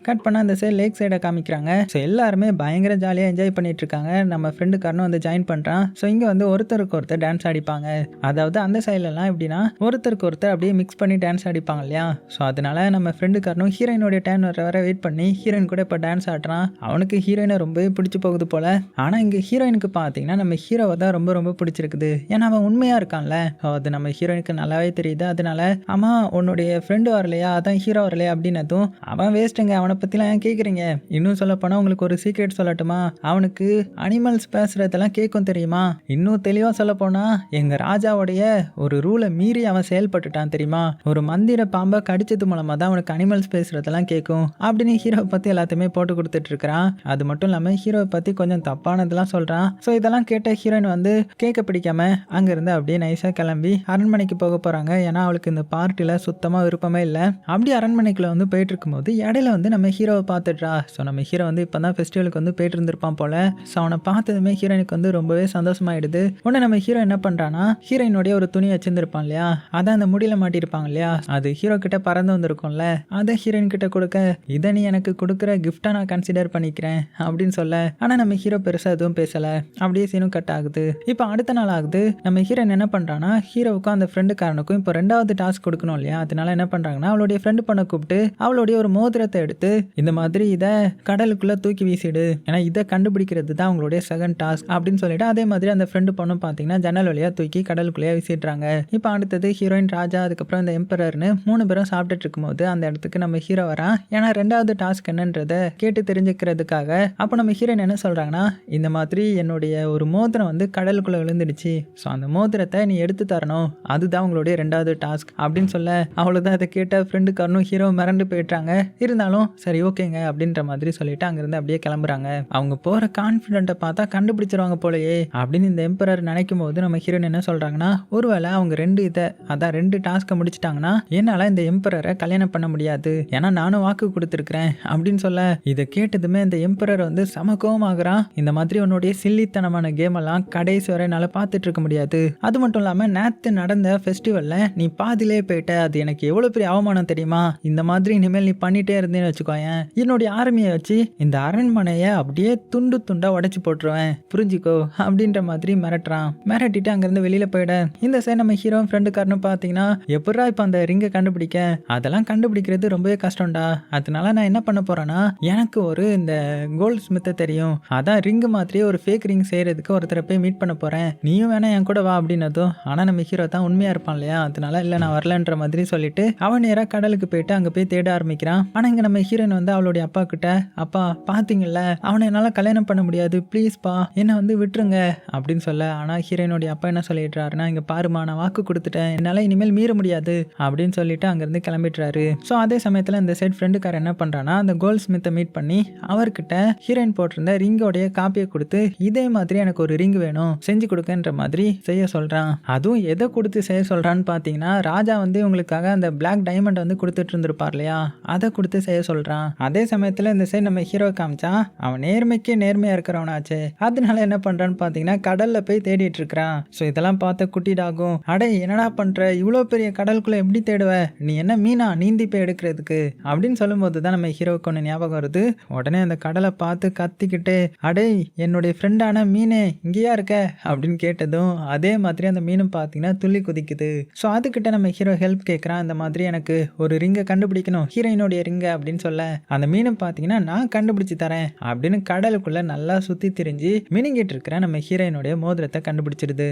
A: கட் பண்ண அந்த சைடு லேக் சைடை காமிக்கிறாங்க. ஸோ எல்லாருமே பயங்கர ஜாலியாக என்ஜாய் பண்ணிட்டு இருக்காங்க. நம்ம ஃப்ரெண்டுக்காரனும் வந்து ஜாயின் பண்ணுறான். ஸோ இங்கே வந்து ஒருத்தருக்கு ஒருத்தர் டான்ஸ் ஆடிப்பாங்க. அதாவது அந்த சைட்லலாம் எப்படின்னா ஒருத்தருக்கு ஒருத்தர் அப்படியே மிக்ஸ் பண்ணி டான்ஸ் ஆடிப்பாங்க இல்லையா. ஸோ அதனால நம்ம ஃப்ரெண்டுக்காரனும் ஹீரோயினுடைய டேன் வர வெயிட் பண்ணி ஹீரோயின் கூட இப்போ டான்ஸ் ஆடுறான். அவனுக்கு ஹீரோயினை ரொம்பவே பிடிச்சி போகுது போல. ஆனால் இங்கே ஹீரோயினுக்கு பார்த்தீங்கன்னா நம்ம ஹீரோவை தான் ரொம்ப ரொம்ப பிடிச்சிருக்குது. ஏன்னா அவன் உண்மையாக இருக்கான்ல. அது நம்ம ஹீரோயினுக்கு நல்லாவே தெரியுது. அதனால ஆமா உன்னுடைய ஃப்ரெண்டு வரலையா, அதான் ஹீரோ வரலையா அப்படின்னதும் அவன் வேஸ்ட்டுங்க, அவனை பற்றிலாம் ஏன் கேட்குறீங்க, இன்னும் சொல்ல போனால் உங்களுக்கு ஒரு சீக்ரெட் சொல்லட்டுமா, அவனுக்கு அனிமல்ஸ் பேசுறதெல்லாம் கேட்கும் தெரியுமா, இன்னும் தெளிவாக சொல்ல போனால் எங்கள் ராஜாவுடைய ஒரு ரூலை மீறி அவன் செயல்பட்டுட்டான் தெரியுமா, ஒரு மந்திர பாம்பை கடிச்சது மூலமாக தான் அவனுக்கு அனிமல்ஸ் பேசுறதெல்லாம் கேட்கும் அப்படின்னு ஹீரோவை பற்றி எல்லாத்தையுமே போட்டு கொடுத்துட்டு இருக்கிறான். அது மட்டும் இல்லாமல் ஹீரோவை பற்றி கொஞ்சம் தப்பானதெல்லாம் சொல்கிறான். ஸோ இதெல்லாம் கேட்ட ஹீரோயின் வந்து கேட்க பிடிக்காம அங்கேருந்து அப்படியே நைஸாக கிளம்பி அரண்மனைக்கு போக போகிறாங்க. ஏன்னா அவளுக்கு இந்த பார்ட்டியில் சுத்தமாக விருப்பமே இல்லை. அப்படி அரண்மனைக்குள்ள வந்து போயிட்டு இருக்கும்போது இடையில வந்து நம்ம ஹீரோவை பார்த்துட்றா. ஸோ நம்ம ஹீரோ வந்து இப்போ தான் ஃபெஸ்டிவலுக்கு வந்து போயிட்டு இருந்திருப்பான் போல. ஸோ அவனை பார்த்ததுமே ஹீரோயினுக்கு வந்து ரொம்பவே சந்தோஷமாயிடுது. உடனே நம்ம ஹீரோ என்ன பண்ணுறான்னா ஹீரோயினுடைய ஒரு துணி வச்சிருந்துருப்பான் இல்லையா, அதான் அந்த முடியில மாட்டியிருப்பாங்க இல்லையா, அது ஹீரோ கிட்ட பறந்து வந்திருக்கும்ல, அதை ஹீரோயின் கிட்ட கொடுக்க இதை நீ எனக்கு கொடுக்குற கிஃப்டா நான் கன்சிடர் பண்ணிக்கிறேன் அப்படின்னு சொல்ல. ஆனால் நம்ம ஹீரோ பெருசாக எதுவும் பேசலை. அப்படியே சீனும் கட் ஆகுது. இப்போ அடுத்த நாள் ஆகுது. நம்ம ஹீரோயின் என்ன பண்ணுறான்னா ஹீரோவுக்கும் அந்த ஃப்ரெண்டுக்காரனுக்கும் இப்போ 2வது டாஸ்க் கொடுக்கணும் இல்லையா, அதனால என்ன பண்ணுறாங்கன்னா அவளுடைய ஃப்ரெண்டு பண்ண கூப்பிட்டு அவளுடைய ஒரு மோதிரத்தை எடுத்து இந்த மாதிரி இதை கடலுக்குள்ள தூக்கி வீசிடு, ஏன்னா இதை கண்டுபிடிக்கிறது தான் அவங்களுடைய செகண்ட் டாஸ்க் அப்படின்னு சொல்லிட்டு அதே மாதிரி அந்த ஃப்ரெண்டு பொண்ணும் பார்த்தீங்கன்னா ஜன்னல் வழியா தூக்கி கடலுக்குள்ளேயே வீசிடுறாங்க. இப்போ அடுத்தது ஹீரோயின், ராஜா, அதுக்கப்புறம் இந்த எம்பரர்னு 3 பேரும் சாப்பிட்டுட்டு இருக்கும்போது அந்த இடத்துக்கு நம்ம ஹீரோ வரான். ஏன்னா 2வது டாஸ்க் என்னன்றத கேட்டு தெரிஞ்சுக்கிறதுக்காக. அப்போ நம்ம ஹீரோயின் என்ன சொல்றாங்கன்னா, இந்த மாதிரி என்னுடைய ஒரு மோதிரம் வந்து கடலுக்குள்ள விழுந்துடுச்சு, ஸோ அந்த மோதிரத்தை நீ எடுத்து தரணும், அதுதான் உங்களுடைய 2வது டாஸ்க் அப்படின்னு சொல்ல. அவ்வளோதான். அதை கேட்ட ஃப்ரெண்டுக்காரனும் ஹீரோ மிரண்டு போயிட்டாங்க. இருந்தாலும் சரி ஓகேங்க அப்படின்ற மாதிரி சொல்லிட்டு அங்கிருந்து அப்படியே கிளம்புறாங்க. அவங்க போற கான்ஃபிடென்ட்டை பார்த்தா கண்டுபிடிச்சிருவாங்க போலயே அப்படின்னு இந்த எம்பரர் நினைக்கும் போது நம்ம ஹீரோயின் என்ன சொல்றாங்கன்னா, ஒருவேளை அவங்க 2 டாஸ்க்கை முடிச்சிட்டாங்கன்னா என்னால இந்த எம்பரரை கல்யாணம் பண்ண முடியாது, ஏன்னா நானும் வாக்கு கொடுத்துருக்கிறேன் அப்படின்னு சொல்ல. இதை கேட்டதுமே இந்த எம்பரர் வந்து சமக்கோமாகறான். இந்த மாதிரி உன்னுடைய சில்லித்தனமான கேம் எல்லாம் கடைசி வரை என்னால பார்த்துட்டு இருக்க முடியாது. அது மட்டும் இல்லாம நேத்து நடந்த ஃபெஸ்டிவல்ல நீ பாதிலே போயிட்ட, அது எனக்கு எவ்வளவு பெரிய அவமானம் தெரியுமா, இந்த மாதிரி இனிமேல் நீ பண்ணிட்டே இருந்தேன்னு வச்சுக்கோயேன், என்னுடைய ஆர்மியை வச்சு இந்த அரண்மனையை அப்படியே துண்டு துண்டா உடைச்சு போட்டுருவேன், புரிஞ்சுக்கோ அப்படின்ற மாதிரி மிரட்டுறான். மிரட்டிட்டு அங்கிருந்து வெளியில போயிட. இந்த சைடு நம்ம ஹீரோ ஃப்ரெண்டுக்காரனு பார்த்தீங்கன்னா எப்படா இப்போ அந்த ரிங்கை கண்டுபிடிக்க, அதெல்லாம் கண்டுபிடிக்கிறது ரொம்பவே கஷ்டம்டா, அதனால நான் என்ன பண்ண போறேன்னா எனக்கு ஒரு இந்த கோல்ட் ஸ்மித்தை தெரியும், அதான் ரிங்கு மாதிரியே ஒரு ஃபேக் ரிங் செய்யறதுக்கு ஒருத்தரை போய் மீட் பண்ண போறேன், நீயும் வேணா என் கூட வா அப்படின்னதும். ஆனா நம்ம ஹீரோ தான் உண்மையா இருப்பான் இல்லையா, அதனால இல்லை நான் வரலன்ற மாதிரி சொல்லிட்டு அவன் நேராக கடலுக்கு போயிட்டு அங்கே போய் தேட ஆரம்பிக்கிறான். ஆனா இங்க நம்ம ஹீரோயின் வந்து அவளுடைய அப்பா கிட்ட, அப்பா பாத்தீங்கல்ல அவனை என்னால் கல்யாணம் பண்ண முடியாது, ப்ளீஸ்ப்பா என்னை வந்து விட்டுருங்க அப்படின்னு சொல்ல. ஆனால் ஹீரோயினுடைய அப்பா என்ன சொல்லிடுறாருன்னா, இங்கே பாருமா நான் வாக்கு கொடுத்துட்டேன், என்னால் இனிமேல் மீற முடியாது அப்படின்னு சொல்லிட்டு அங்கேருந்து கிளம்பிடுறாரு. ஸோ அதே சமயத்தில் இந்த சைட் ஃப்ரெண்டுக்கார என்ன பண்ணுறான்னா அந்த கோல்ட் ஸ்மித்தை மீட் பண்ணி அவர்கிட்ட ஹீரோயின் போட்டிருந்த ரிங்கோடைய காப்பியை கொடுத்து இதே மாதிரி எனக்கு ஒரு ரிங் வேணும் செஞ்சு கொடுக்கன்ற மாதிரி செய்ய சொல்கிறான். அதுவும் எதை கொடுத்து செய்ய சொல்கிறான்னு பார்த்தீங்கன்னா ராஜா வந்து இவங்களுக்காக அந்த பிளாக் டைமண்ட் வந்து கொடுத்துட்டு இருந்திருப்பார் இல்லையா, அதை கொடுத்து செய்ய சொல்கிறான். அதே சமயத்தில் இந்த சைடு நம்ம ஹீரோ காமிச்சா அவன் நேர்மைக்கே நேர்மையாக இருக்கிறவனாச்சு, அதனால என்ன பண்ணுறான்னு பார்த்தீங்கன்னா கடலில் போய் தேடிட்டு இருக்கிறான். ஸோ இதெல்லாம் பார்த்த குட்டிடாகும், அடே என்னடா பண்ணுற, இவ்வளோ பெரிய கடலுக்குள்ளே எப்படி தேடுவ, நீ என்ன மீனா நீந்தி போய் எடுக்கிறதுக்கு அப்படின்னு சொல்லும்போது தான் நம்ம ஹீரோவுக்கு ஒன்று ஞாபகம் வருது. உடனே அந்த கடலை பார்த்து கத்திக்கிட்டு, அடே என்னுடைய ஃப்ரெண்டான மீனே இங்கேயா இருக்க அப்படின்னு கேட்டதும் அதே மாதிரி அந்த மீனும் பார்த்தீங்கன்னா துள்ளி குதிக்குது. ஸோ அதுக்கிட்ட நம்ம ஹீரோ ஹெல்ப் கேட்குறான், இந்த மாதிரி எனக்கு ஒரு ரிங்கை கண்டுபிடிக்கணும், ஹீரோயினுடைய ரிங்கை அப்படின்னு சொல்ல. அந்த மீனும் பார்த்தீங்கன்னா நான் கண்டுபிடிச்சி தரேன் அப்படின்னு கடலுக்குள்ள நல்லா சுற்றி திரிஞ்சு மினிங்கிட்டு இருக்கிற நம்ம ஹீரோயினுடைய மோதிரத்தை கண்டுபிடிச்சிடுது.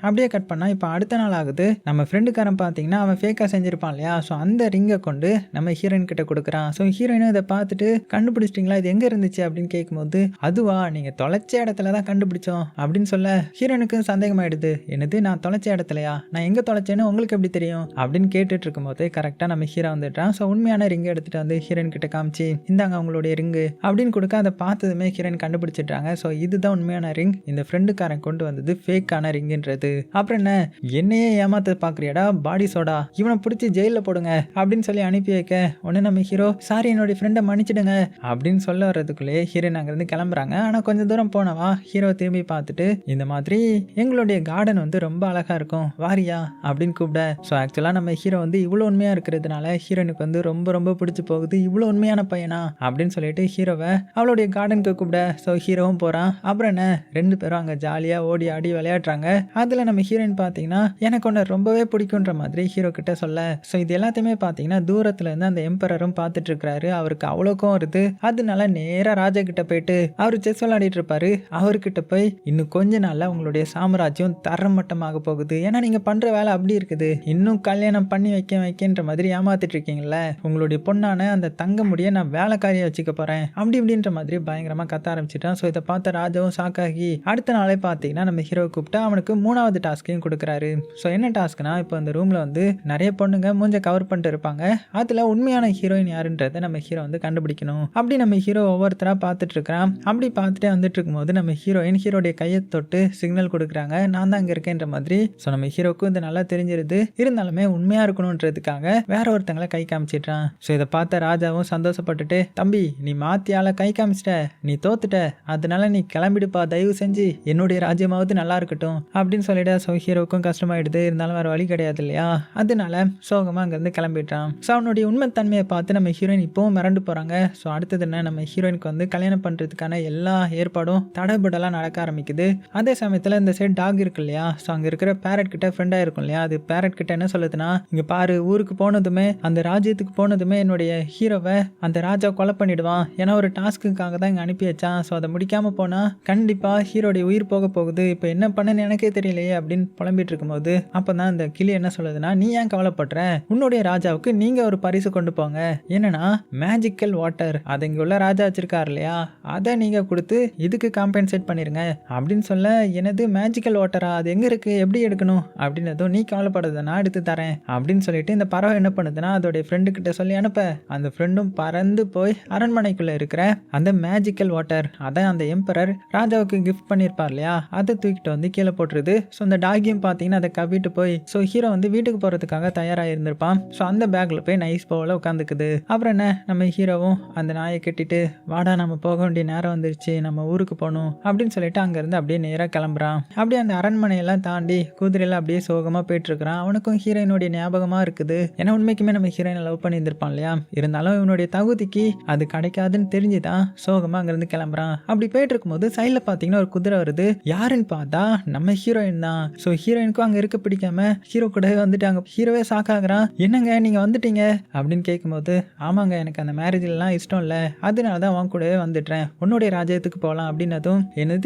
A: அப்படியே கட் பண்ணால் இப்போ அடுத்த நாள் ஆகுது. நம்ம ஃப்ரெண்டுக்காரன் பார்த்தீங்கன்னா அவன் ஃபேக்காக செஞ்சிருப்பான் இல்லையா, ஸோ அந்த ரிங்கை கொண்டு நம்ம ஹீரோயின் கிட்ட கொடுக்குறான். ஸோ ஹீரோயினும் இதை பார்த்துட்டு கண்டுபிடிச்சிட்டிங்களா, இது எங்கே இருந்துச்சு அப்படின்னு கேட்கும்போது, அதுவா நீங்கள் தொலைச்ச இடத்துல தான் கண்டுபிடிச்சோம் அப்படின்னு சொல்ல ஹீரோனுக்கும் சந்தேகமாயிடுது. என்னது, நான் தொலைச்ச இடத்துலையா, நான் எங்கே தொலைச்சேன்னு உங்களுக்கு எப்படி தெரியும் அப்படின்னு கேட்டுட்டு இருக்கும்போது கரெக்டாக நம்ம ஹீரோ வந்துட்டான். ஸோ உண்மையான ரிங்கை எடுத்துகிட்டு வந்து ஹீரோயின் கிட்ட காமிச்சு, இந்தாங்க அவங்களுடைய ரிங்கு அப்படின்னு கொடுக்க அதை பார்த்ததுமே ஹீரோயின் கண்டுபிடிச்சிட்டாங்க. ஸோ இதுதான் உண்மையான ரிங், இந்த ஃப்ரெண்டுக்காரன் கொண்டு வந்தது ஃபேக்கான ரிங்குன்றது. அப்புறம் என்ன, என்னையே ஏமாத்த பார்க்குறியாடா பாடி சோடா, இவனை பிடிச்சி ஜெயிலில் போடுங்க அப்படின்னு சொல்லி அனுப்பி வைக்க உடனே நம்ம ஹீரோ சாரி என்னுடைய ஃப்ரெண்டை மன்னிச்சிடுங்க அப்படின்னு சொல்ல வர்றதுக்குள்ளேயே ஹீரோயின் அங்கேருந்து கிளம்புறாங்க. ஆனால் கொஞ்சம் தூரம் போனவா ஹீரோ திரும்பி பார்த்துட்டு, இந்த மாதிரி எங்களுடைய கார்டன் வந்து ரொம்ப அழகாக இருக்கும் வாரியா அப்படின்னு கூப்பிட. ஸோ ஆக்சுவலாக நம்ம ஹீரோ வந்து இவ்வளோ உண்மையாக இருக்கிறதுனால ஹீரோனுக்கு வந்து ரொம்ப ரொம்ப பிடிச்சி போகுது, இவ்வளோ உண்மையான பையனா அப்படின்னு சொல்லிட்டு ஹீரோவை அவளுடைய கார்டனுக்கு கூப்பிட. ஸோ ஹீரோவும் போகிறான். அப்புறம் என்ன, ரெண்டு பேரும் அங்கே ஜாலியாக ஓடி ஆடி விளையாடுறாங்க. அதில் நம்ம ஹீரோயின் பார்த்தீங்கன்னா எனக்கு ஒன்று ரொம்பவே பிடிக்குன்ற மாதிரி ஹீரோ கிட்ட சொல்ல, ஸோ இது எல்லாத்தையுமே பார்த்தீங்கன்னா தூரத்துல இருந்து அந்த எம்பரரும் பார்த்துட்டு இருக்கிறாரு. அவருக்கு அவ்வளோக்கும் வருது. அதனால நேராக ராஜா கிட்ட போயிட்டு அவர் செஸ் விளையாடிட்டு இருப்பாரு. அவர்கிட்ட போய், இன்னும் கொஞ்ச நாள்ல உங்களுடைய சாம்ராஜ்யம் தரமட்டமாக போகுது, ஏன்னா நீங்க பண்ற வேலை அப்படி இருக்குது, இன்னும் கல்யாணம் பண்ணி வைக்கின்ற மாதிரி ஏமாத்திட்டு இருக்கீங்கல்ல, உங்களுடைய பொண்ணான அந்த தங்க முடிய நான் வேலைக்காரியை வச்சுக்க போறேன் அப்படி இப்படின்ற மாதிரி பயங்கரமா கத்த ஆரம்பிச்சிட்டான். ஸோ இதை பார்த்த ராஜாவும் ஷாக்காகி அடுத்த நாளே பார்த்தீங்கன்னா நம்ம ஹீரோ கூப்பிட்டு அவனுக்கு 3வது டாஸ்கையும் கொடுக்குறாரு. ஸோ என்ன டாஸ்க்னா, இப்போ அந்த ரூம்ல வந்து நிறைய பொண்ணுங்க மூஞ்ச கவர் பண்ணிட்டு இருப்பாங்க. அதுல உண்மையான ஹீரோயின் யாருன்றதை நம்ம ஹீரோ வந்து கண்டுபிடிக்கணும். அப்படி நம்ம ஹீரோ ஒவ்வொருத்தரா பார்த்துட்டு இருக்கிறான். அப்படி பார்த்துட்டே வந்துட்டு இருக்கும்போது நம்ம ஹீரோயின் ஹீரோடைய கையை தொட்டு சிக்னல் கொடுக்குறாங்க, நான் தான் அங்கே இருக்கேன்ற மாதிரி. ஸோ நம்ம ஹீரோக்கும் இது நல்லா தெரிஞ்சிருது. இருந்தாலுமே உண்மையா இருக்கணும்ன்றதுக்காக வேற ஒருத்தங்களை கை காமிச்சிட்டான். ஸோ இதை பார்த்த ராஜாவும் சந்தோஷப்பட்டுட்டு, தம்பி நீ மாத்தியால கை காமிச்சிட்ட, நீ தோத்துட்ட, அதனால நீ கிளம்பிடுப்பா, தயவு செஞ்சு என்னுடைய ராஜ்யமாவது நல்லா இருக்கட்டும் அப்படின்னு சொல்லிட்டு. ஸோ ஹீரோக்கும் கஷ்டமாயிடுது. இருந்தாலும் வேற வழி கிடையாது இல்லையா, அதனால சோகமா அங்கிருந்து கிளம்பிட்டான். ஸோ அவனுடைய உண்மைத்தன்மையை பார்த்து நம்ம ஹீரோயின் இப்பவும் மிரண்டு போறாங்க. ஸோ அடுத்தது என்ன, நம்ம ஹீரோயினுக்கு வந்து கல்யாணம் பண்றதுக்கான எல்லா ஏற்பாடும் தடபுடலாம் நடக்க ஆரம்பிக்குது. அதே சமயத்தில் இந்த சைடு டாக் இருக்கு இல்லையா, ஸோ அங்கே இருக்கிற பேரட் கிட்ட ஃப்ரெண்டாக இருக்கும் இல்லையா, அது பேரட் கிட்ட என்ன சொல்லுதுன்னா, இங்கே பாரு, ஊருக்கு போனதுமே அந்த ராஜ்யத்துக்கு போனதுமே என்னுடைய ஹீரோவை அந்த ராஜா கொலை பண்ணிடுவான், ஏன்னா ஒரு டாஸ்க்குக்காக தான் இங்கே அனுப்பி வச்சான். ஸோ அதை முடிக்காம போனா கண்டிப்பா ஹீரோடைய உயிர் போக போகுது, இப்போ என்ன பண்ணன்னு எனக்கே தெரியலையே அப்படின்னு புலம்பிட்டு இருக்கும்போது அப்பதான் இந்த கிளி என்ன சொல்லுதுன்னா, நீ ஏன் கவலைப்படுற, உன்னுடைய ராஜாவுக்கு நீங்க ஒரு பரிசு கொண்டு போங்க, என்னன்னா மேஜிக்கல் வாட்டர், அதை இங்க உள்ள ராஜா வச்சிருக்காரு இல்லையா, அதை நீங்க கொடுத்து இதுக்கு காம்பன்சேட் பண்ணிருங்க அப்படின்னு சொல்ல, எனது மேஜிக்கல் வாட்டரா, அது எங்க இருக்கு, எப்படி எடுக்கணும் அப்படின்னதும், நீ கவலைப்படுறத நான் எடுத்து தரேன் அப்படின்னு சொல்லிட்டு இந்த பறவை என்ன பண்ணுதுன்னா அதோடைய ஃப்ரெண்டு கிட்ட சொல்லி அனுப்ப, அந்த ஃப்ரெண்டும் பறந்து போய் அரண்மனைக்குள்ள இருக்கிற அந்த மேஜிக்கல் வாட்டர், அதை அந்த எம்பரர் ராஜாவுக்கு கிஃப்ட் பண்ணியிருப்பார் இல்லையா, அதை தூக்கிட்டு வந்து கீழே போட்டுருது. ஸோ இந்த டாகியும் பார்த்தீங்கன்னா அதை கவிட்டு போய், ஸோ ஹீரோ வந்து வீட்டுக்கு போகிறதுக்காக தயாராக இருந்திருப்பான். ஸோ அந்த பேக்கில் போய் நைஸ் போல உட்காந்துக்குது. அப்புறம் என்ன, நம்ம ஹீரோவும் அந்த நாயை கட்டிட்டு, வாடா நம்ம போக வேண்டிய நேரம் வந்துருச்சு, நம்ம ஊருக்கு போகணும் அப்படின்னு சொல்லிட்டு அங்கேருந்து அப்படியே நேராக கிளம்புறான். அப்படியே அந்த அரண்மனையெல்லாம் தாண்டி குதிரையில் அப்படியே சோகமாக போயிட்டு இருக்கிறான். அவனுக்கும் ஹீரோயினுடைய ஞாபகமாக இருக்குது. ஏன்னா உண்மைக்குமே நம்ம ஹீரோயினை லவ் பண்ணியிருந்திருப்பான் இல்லையா, இருந்தாலும் இவனுடைய தகுதிக்கு அது கிடைக்காதுன்னு தெரிஞ்சுதான் சோகமாக அங்கேருந்து கிளம்புறான். அப்படி போயிட்டு இருக்கும்போது சைடில் பார்த்தீங்கன்னா ஒரு குதிரை வருது. யாருன்னு பார்த்தா நம்ம ஹீரோயின் தான். ஸோ ஹீரோயினுக்கும் அங்கே இருக்க பிடிக்காம ஹீரோ கூடவே வந்துட்டாங்க. ஹீரோவே ஷாக்காகிறான், என்னங்க நீங்கள் வந்துட்டீங்க அப்படின்னு கேட்கும்போது, ஆமாங்க எனக்கு அந்த மேரேஜ்லாம் இஷ்டம் இல்லை, அதனால தான் அவன் கூடவே வந்துட்டேன், உன்னுடைய ராஜ்யத்துக்கு போகலாம் அப்படின்னதும்,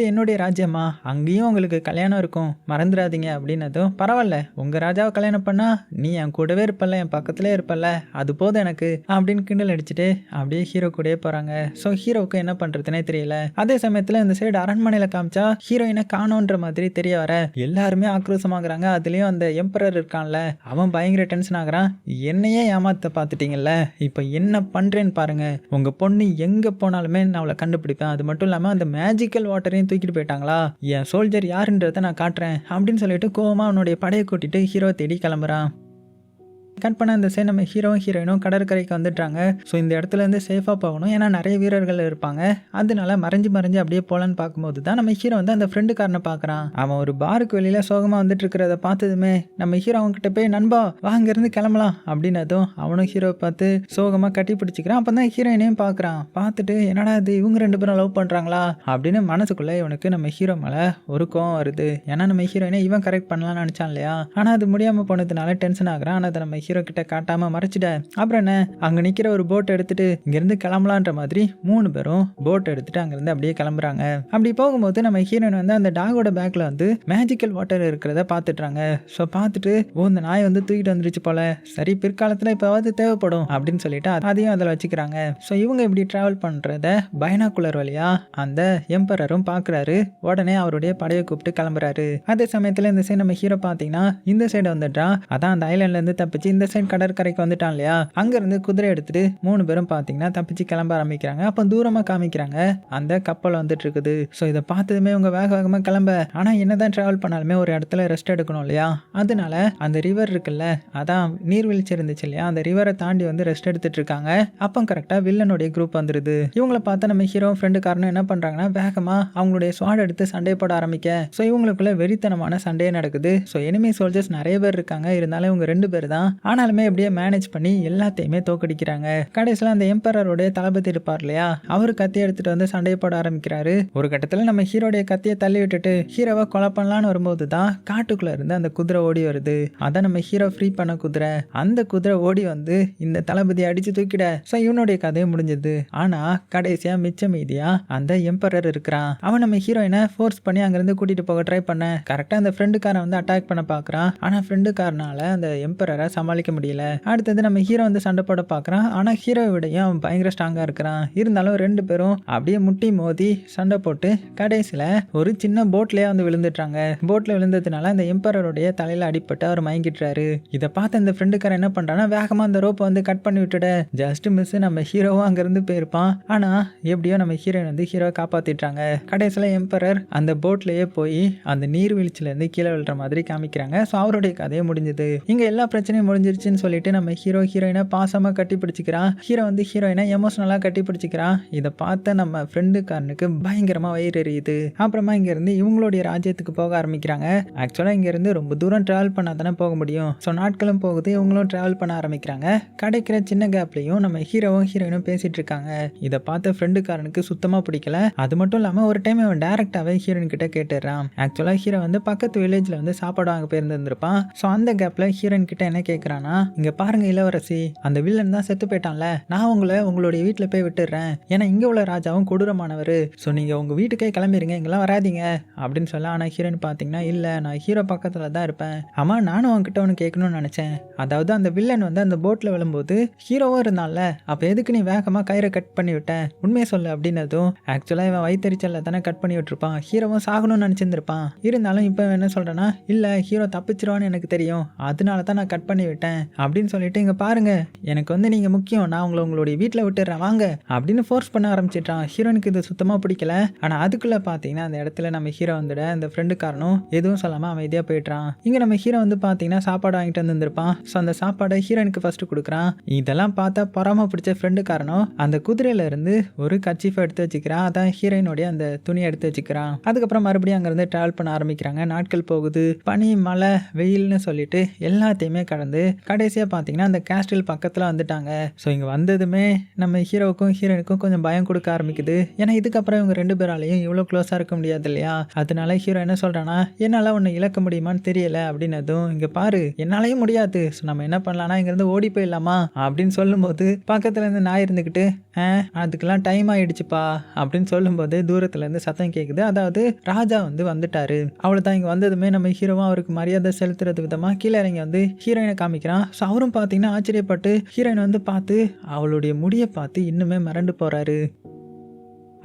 A: என்னுடைய ராஜ்யமா, அங்கேயும் உங்களுக்கு கல்யாணம் இருக்கும் மறந்துடாதீங்க அப்படின்னதும், பரவாயில்ல உங்கள் ராஜாவை கல்யாணம் பண்ணா நீ என் கூடவே இருப்பல்ல, என் பக்கத்திலே இருப்பல்ல, அது போதும் எனக்கு அப்படின்னு கிண்டல் அடிச்சுட்டு அப்படியே ஹீரோ கூடயே போகிறாங்க. ஸோ ஹீரோவுக்கு என்ன பண்ணுறதுனே தெரியல. அதே சமயத்தில் இந்த சைடு அரண்மனையில் காமிச்சா ஹீரோயினை காணோன்ற மாதிரி தெரிய வர எல்லாருமே ஆக்ரோஷமாகறாங்க. அதுலேயும் அந்த எம்பரர் இருக்கான்ல, அவன் பயங்கர டென்ஷன் ஆகுறான். என்னையே ஏமாத்த பார்த்துட்டீங்கல்ல, இப்போ என்ன பண்ணுறேன்னு பாருங்க, உங்கள் பொண்ணு எங்கே போனாலுமே நான் அவளை கண்டுபிடிப்பேன், அது மட்டும் இல்லாமல் அந்த மேஜிக்கல் வாட்டரையும் தூக்கிட்டு போயிட்டாங்களா, என் சோல்ஜர் யாருன்றதை நான் காட்டுறேன் அப்படின்னு சொல்லிட்டு கோவமாக அவனுடைய படையை கூட்டிட்டு ஹீரோ தேடி கிளம்புறான். கட் பண்ண அந்த சைடு நம்ம ஹீரோயினும் கடற்கரைக்கு வந்துட்டாங்க. ஸோ இந்த இடத்துல இருந்து சேஃபாக போகணும், ஏன்னா நிறைய வீரர்கள் இருப்பாங்க, அதனால மறைஞ்சு அப்படியே போகலான்னு பார்க்கும்போது தான் நம்ம ஹீரோ வந்து அந்த ஃப்ரெண்டுக்காரனை பார்க்குறான். அவன் ஒரு பாருக்கு வெளியில சோகமாக வந்துட்டு இருக்கிறத பார்த்ததுமே நம்ம ஹீரோ அவங்ககிட்ட போய், நண்பா வாங்கிருந்து கிளம்பலாம் அப்படின்னதும் அவனும் ஹீரோவை பார்த்து சோகமாக கட்டி பிடிச்சிக்கிறான். அப்போ தான் ஹீரோயினையும் பார்க்குறான். பார்த்துட்டு என்னடா இது இவங்க ரெண்டு பேரும் லவ் பண்ணுறாங்களா அப்படின்னு மனசுக்குள்ளே இவனுக்கு நம்ம ஹீரோ மேலே ஒரு கோவம் வருது. ஏன்னா நம்ம ஹீரோயினை இவன் கரெக்ட் பண்ணலாம்னு நினச்சான் இல்லையா, ஆனால் அது முடியாமல் போனதுனால டென்ஷன் ஆகுறான். ஆனால் அதை நம்ம ஹீரோ கிட்ட காட்டாம மறைச்சிட அப்புறம் என்ன அங்க நிக்கிற ஒரு போட் எடுத்துட்டு இங்கிருந்து கிளம்பலான்ற மாதிரி 3 பேரும் போட் எடுத்துட்டு அங்கிருந்து அப்படியே கிளம்புறாங்க. அப்படி போகும்போது நம்ம ஹீரோயின் வந்து அந்த டாகோட பேக்ல வந்து மேஜிக்கல் வாட்டர் இருக்கிறத பாத்துட்டாங்க. ஸோ பார்த்துட்டு இந்த நாய் வந்து தூக்கிட்டு வந்துருச்சு போல, சரி பிற்காலத்துல இப்போவாது தேவைப்படும் அப்படின்னு சொல்லிட்டு அதையும் அதில் வச்சுக்கிறாங்க. ஸோ இவங்க இப்படி டிராவல் பண்றத பைனாகுலர் வழியா அந்த எம்பரரும் பாக்குறாரு. உடனே அவருடைய படையை கூப்பிட்டு கிளம்புறாரு. அதே சமயத்துல இந்த சைடு நம்ம ஹீரோ பாத்தீங்கன்னா இந்த சைடு வந்துட்டான். அதான் அந்த ஐலாண்ட்ல இருந்து தப்பிச்சு இந்த சைடு கடற்கரைக்கு வந்துட்டான் இல்லையா, அங்க இருந்து குதிரை எடுத்துட்டு 3 பேரும் பாத்தீங்கன்னா தப்பிச்சு கிளம்ப ஆரம்பிக்கிறாங்க. அப்ப தூரமா காமிக்கிறாங்க அந்த கப்பல் வந்துட்டு இருக்குது. ஸோ இதை பார்த்ததுமே உங்க வேக வேகமா கிளம்ப, ஆனா என்னதான் டிராவல் பண்ணாலுமே ஒரு இடத்துல ரெஸ்ட் எடுக்கணும் இல்லையா, அதனால அந்த ரிவர் இருக்குல்ல, அதான் நீர்வீழ்ச்சி இருந்துச்சு இல்லையா, அந்த ரிவரை தாண்டி வந்து ரெஸ்ட் எடுத்துட்டு இருக்காங்க. அப்போ கரெக்டா வில்லனுடைய குரூப் வந்துருது. இவங்கள பார்த்தா நம்ம ஹீரோ ஃப்ரெண்டு காரணம் என்ன பண்றாங்கன்னா வேகமா அவங்களுடைய ஸ்வாட் எடுத்து சண்டை போட ஆரம்பிக்க. ஸோ இவங்களுக்குள்ள வெறித்தனமான சண்டையே நடக்குது. ஸோ எனிமி சோல்ஜர்ஸ் நிறைய பேர் இருக்காங்க, இருந்தாலும் இவங்க 2 பேர் தான். ஆனாலுமே எப்படியே மேனேஜ் பண்ணி எல்லாத்தையுமே தோக்கடிக்கிறாங்க. கடைசியில் அந்த எம்பரருடைய தளபதி இருப்பார் இல்லையா, அவர் கத்தி எடுத்துட்டு வந்து சண்டையை போட ஆரம்பிக்கிறாரு. ஒரு கட்டத்தில் நம்ம ஹீரோடைய கத்தியை தள்ளி விட்டுட்டு ஹீரோவை கொலை பண்ணலான்னு வரும்போது தான் காட்டுக்குள்ள இருந்து அந்த குதிரை ஓடி வருது. அதான் நம்ம ஹீரோ ஃப்ரீ பண்ண குதிரை. அந்த குதிரை ஓடி வந்து இந்த தளபதியை அடிச்சு தூக்கிட. ஸோ இவனுடைய கதையை முடிஞ்சது. ஆனா கடைசியா மிச்ச மீதியா அந்த எம்பரர் இருக்கிறான். அவன் நம்ம ஹீரோயினை ஃபோர்ஸ் பண்ணி அங்கிருந்து கூட்டிட்டு போக ட்ரை பண்ண கரெக்டா அந்த ஃப்ரெண்டுக்காரன் வந்து அட்டாக் பண்ண பாக்குறான். ஆனா ஃப்ரெண்டுக்காரனால அந்த எம்பரரை சமாளிக்க முடியல. அடுத்தது நம்ம ஹீரோ வந்து சண்டை போட பாக்குறான். ஆனா ஹீரோ விடையும் அவன் பயங்கர ஸ்ட்ராங்கா இருக்கிறான். இருந்தாலும் 2 பேரும் அப்படியே முட்டி மோதி சண்டை போட்டு கடைசியில ஒரு சின்ன போட்லயே வந்து விழுந்துட்டாங்க. போட்ல விழுந்ததுனால அந்த எம்பரருடைய தலையில அடிபட்டு அவர் மயங்கிட்டாரு. இதை பார்த்து அந்த ஃப்ரெண்டுக்காரன் என்ன பண்றான்னா வேகமா அந்த ரோப்பை வந்து கட் பண்ணி விட்டுட. ஜஸ்ட் மிஸ் நம்ம ஹீரோவும் அங்கிருந்து போயிருப்பான். ஆனா எப்படியோ நம்ம ஹீரோயின் வந்து ஹீரோவை காப்பாத்திட்டாங்க. கடைசியில எம்பரர் அந்த போட்லயே போய் அந்த நீர்வீழ்ச்சியில இருந்து கீழே விழுற மாதிரி காமிக்கிறாங்க. ஸோ அவருடைய கதையை முடிஞ்சது. இங்க எல்லா பிரச்சனையும் முடிஞ்சிருச்சுன்னு சொல்லிட்டு நம்ம ஹீரோயினை பாசமா கட்டி பிடிச்சிக்கிறான். ஹீரோ வந்து ஹீரோயினை எமோஷனலா கட்டி பிடிச்சிக்கிறான். இதை பார்த்த நம்ம ஃப்ரெண்டுக்காரனுக்கு பயங்கரமா வயிறு எரியுது. அப்புறமா இங்க இருந்து இவங்களுடைய ராஜ்யத்துக்கு போக ஆரம்பிக்கிறாங்க. ஆக்சுவலா இங்க இருந்து ரொம்ப தூரம் டிராவல் பண்ணா தானே போக முடியும். ஸோ நாட்களும் போகுது, இவங்களும் டிராவல் பண்ண ஆரம்பிக்கிறாங்க. கிடைக்கிற சின்ன கேப்லயும் நம்ம ஹீரோவும் ஹீரோயினும் பேசிட்டு இருக்காங்க. இதை பார்த்த ஃப்ரெண்டுக்காரனுக்கு சுத்தமா பிடிக்கல. அது மட்டும் இல்லாம ஒரு டைம் அவன் டைரக்டாவே ஹீரோயின் கிட்ட கேட்டுறான். ஆக்சுவலா ஹீரோ வந்து பக்கத்து வில்லேஜ்ல வந்து சாப்பாடு வாங்க போயிருந்திருப்பான். ஸோ அந்த கேப்ல ஹீரோயின் கிட்ட என்ன கேட்கறானா, இங்க பாருங்க இளவரசி, அந்த வில்லன் தான் செத்து போயிட்டான்ல, நான் உங்களுடைய வீட்டுல போய் விட்டுடுறேன். ஏன்னா இங்க உள்ள ராஜாவும் கொடூரமானவர். ஸோ நீங்க உங்க வீட்டுக்கே கிளம்பிடுங்க, இங்கெல்லாம் வராதிங்க அப்படின்னு சொல்ல. ஆனா ஹீரோயின் பாத்தீங்கன்னா இல்ல, நான் ஹீரோ பக்கத்துல தான் இருப்பேன். ஆமா நானும் அவன்கிட்ட ஒன்று கேட்கணும்னு நினைச்சேன். அதாவது அந்த வில்லன் வந்து அந்த போட்ல விழும்போது ஹீரோவும் இருந்தான்ல, அப்ப எதுக்கு நீ வேகமா கயிறை கட் பண்ணி விட்ட, உண்மையை சொல்லு அப்படின்னதும் ஆக்சுவலா இவன் வயிற்றுச்சல்ல தானே கட் பண்ணி விட்டுருப்பான், ஹீரோவும் சாகணும்னு நினைச்சிருந்திருப்பான். இருந்தாலும் இப்ப என்ன சொல்றேன்னா இல்ல ஹீரோ தப்பிச்சிருவான்னு எனக்கு தெரியும், அதனால தான் நான் கட் பண்ணி விட்டேன் அப்படின்னு சொல்லிட்டு இங்க பாருங்க எனக்கு வந்து நீங்க முக்கியம், நான் உங்களுடைய வீட்டில் விட்டுறேன் வாங்க அப்படின்னு ஃபோர்ஸ் பண்ண ஆரம்பிச்சிட்டான். ஹீரோனுக்கு இது சுத்தமா பிடிக்கல. ஆனா அதுக்குள்ள பாத்தீங்கன்னா அந்த இடத்துல நம்ம ஹீரோ வந்துட அந்த ஃப்ரெண்டு காரணம் எதுவும் சொல்லாம அமைதியா போயிட்டான். இங்க நம்ம ஹீரோ வந்து பாத்தீங்கன்னா சாப்பாடு வாங்கிட்டு வந்திருப்பான். ஸோ அந்த சாப்பாடை ஹீரோனுக்கு ஃபர்ஸ்ட் கொடுக்குறான். இதெல்லாம் பார்த்தா பொறாம பிடிச்ச ஃப்ரெண்டு காரணம் அந்த குதிரையில இருந்து ஒரு கர்ச்சீஃபை எடுத்து வச்சுக்கிறான். அதான் ஹீரோயினுடைய அந்த துணியை எடுத்து வச்சுக்கிறான். அதுக்கப்புறம் மறுபடியும் அங்கிருந்து டிராவல் பண்ண ஆரம்பிக்கிறாங்க. நாட்கள் போகுது, பனி மழை வெயில்னு சொல்லிட்டு எல்லாத்தையுமே கடந்து கடைசியா பாத்தீங்கன்னா அந்த கேஸ்டில் பக்கத்துல வந்துட்டாங்க. ஸோ இங்க வந்ததுமே நம்ம ஹீரோவுக்கும் ஹீரோயினுக்கும் கொஞ்சம் பயம் கொடுக்க ஆரம்பிக்குது. ஏன்னா இதுக்கப்புறம் இவங்க 2 பேராலையும் இவ்வளவு க்ளோஸா இருக்க முடியாது இல்லையா. அதனால ஹீரோ என்ன சொல்றானா, என்னால உன்னை இழக்க முடியுமான்னு தெரியல அப்படின்னதும் இங்க பாரு என்னாலையும் முடியாது, ஸோ நம்ம என்ன பண்ணலாம்னா இங்க இருந்து ஓடி போயிடலாமா அப்படின்னு சொல்லும்போது பக்கத்துல இருந்து நாய் இருந்துகிட்டு அதுக்கெல்லாம் டைம் ஆயிடுச்சுப்பா அப்படின்னு சொல்லும்போது தூரத்துல இருந்து சத்தம் கேக்குது. அதாவது ராஜா வந்து வந்துட்டாரு. அவ்வளவுதான். இங்க வந்ததுமே நம்ம ஹீரோவும் அவருக்கு மரியாதை செலுத்துறது விதமா கீழே இறங்கி வந்து ஹீரோயினை காமிக்கிறான். ஸோ அவரும் பாத்தீங்கன்னா ஆச்சரியப்பட்டு ஹீரோயின் வந்து பார்த்து அவளுடைய முடியை பார்த்து இன்னுமே மிரண்டு போறாரு.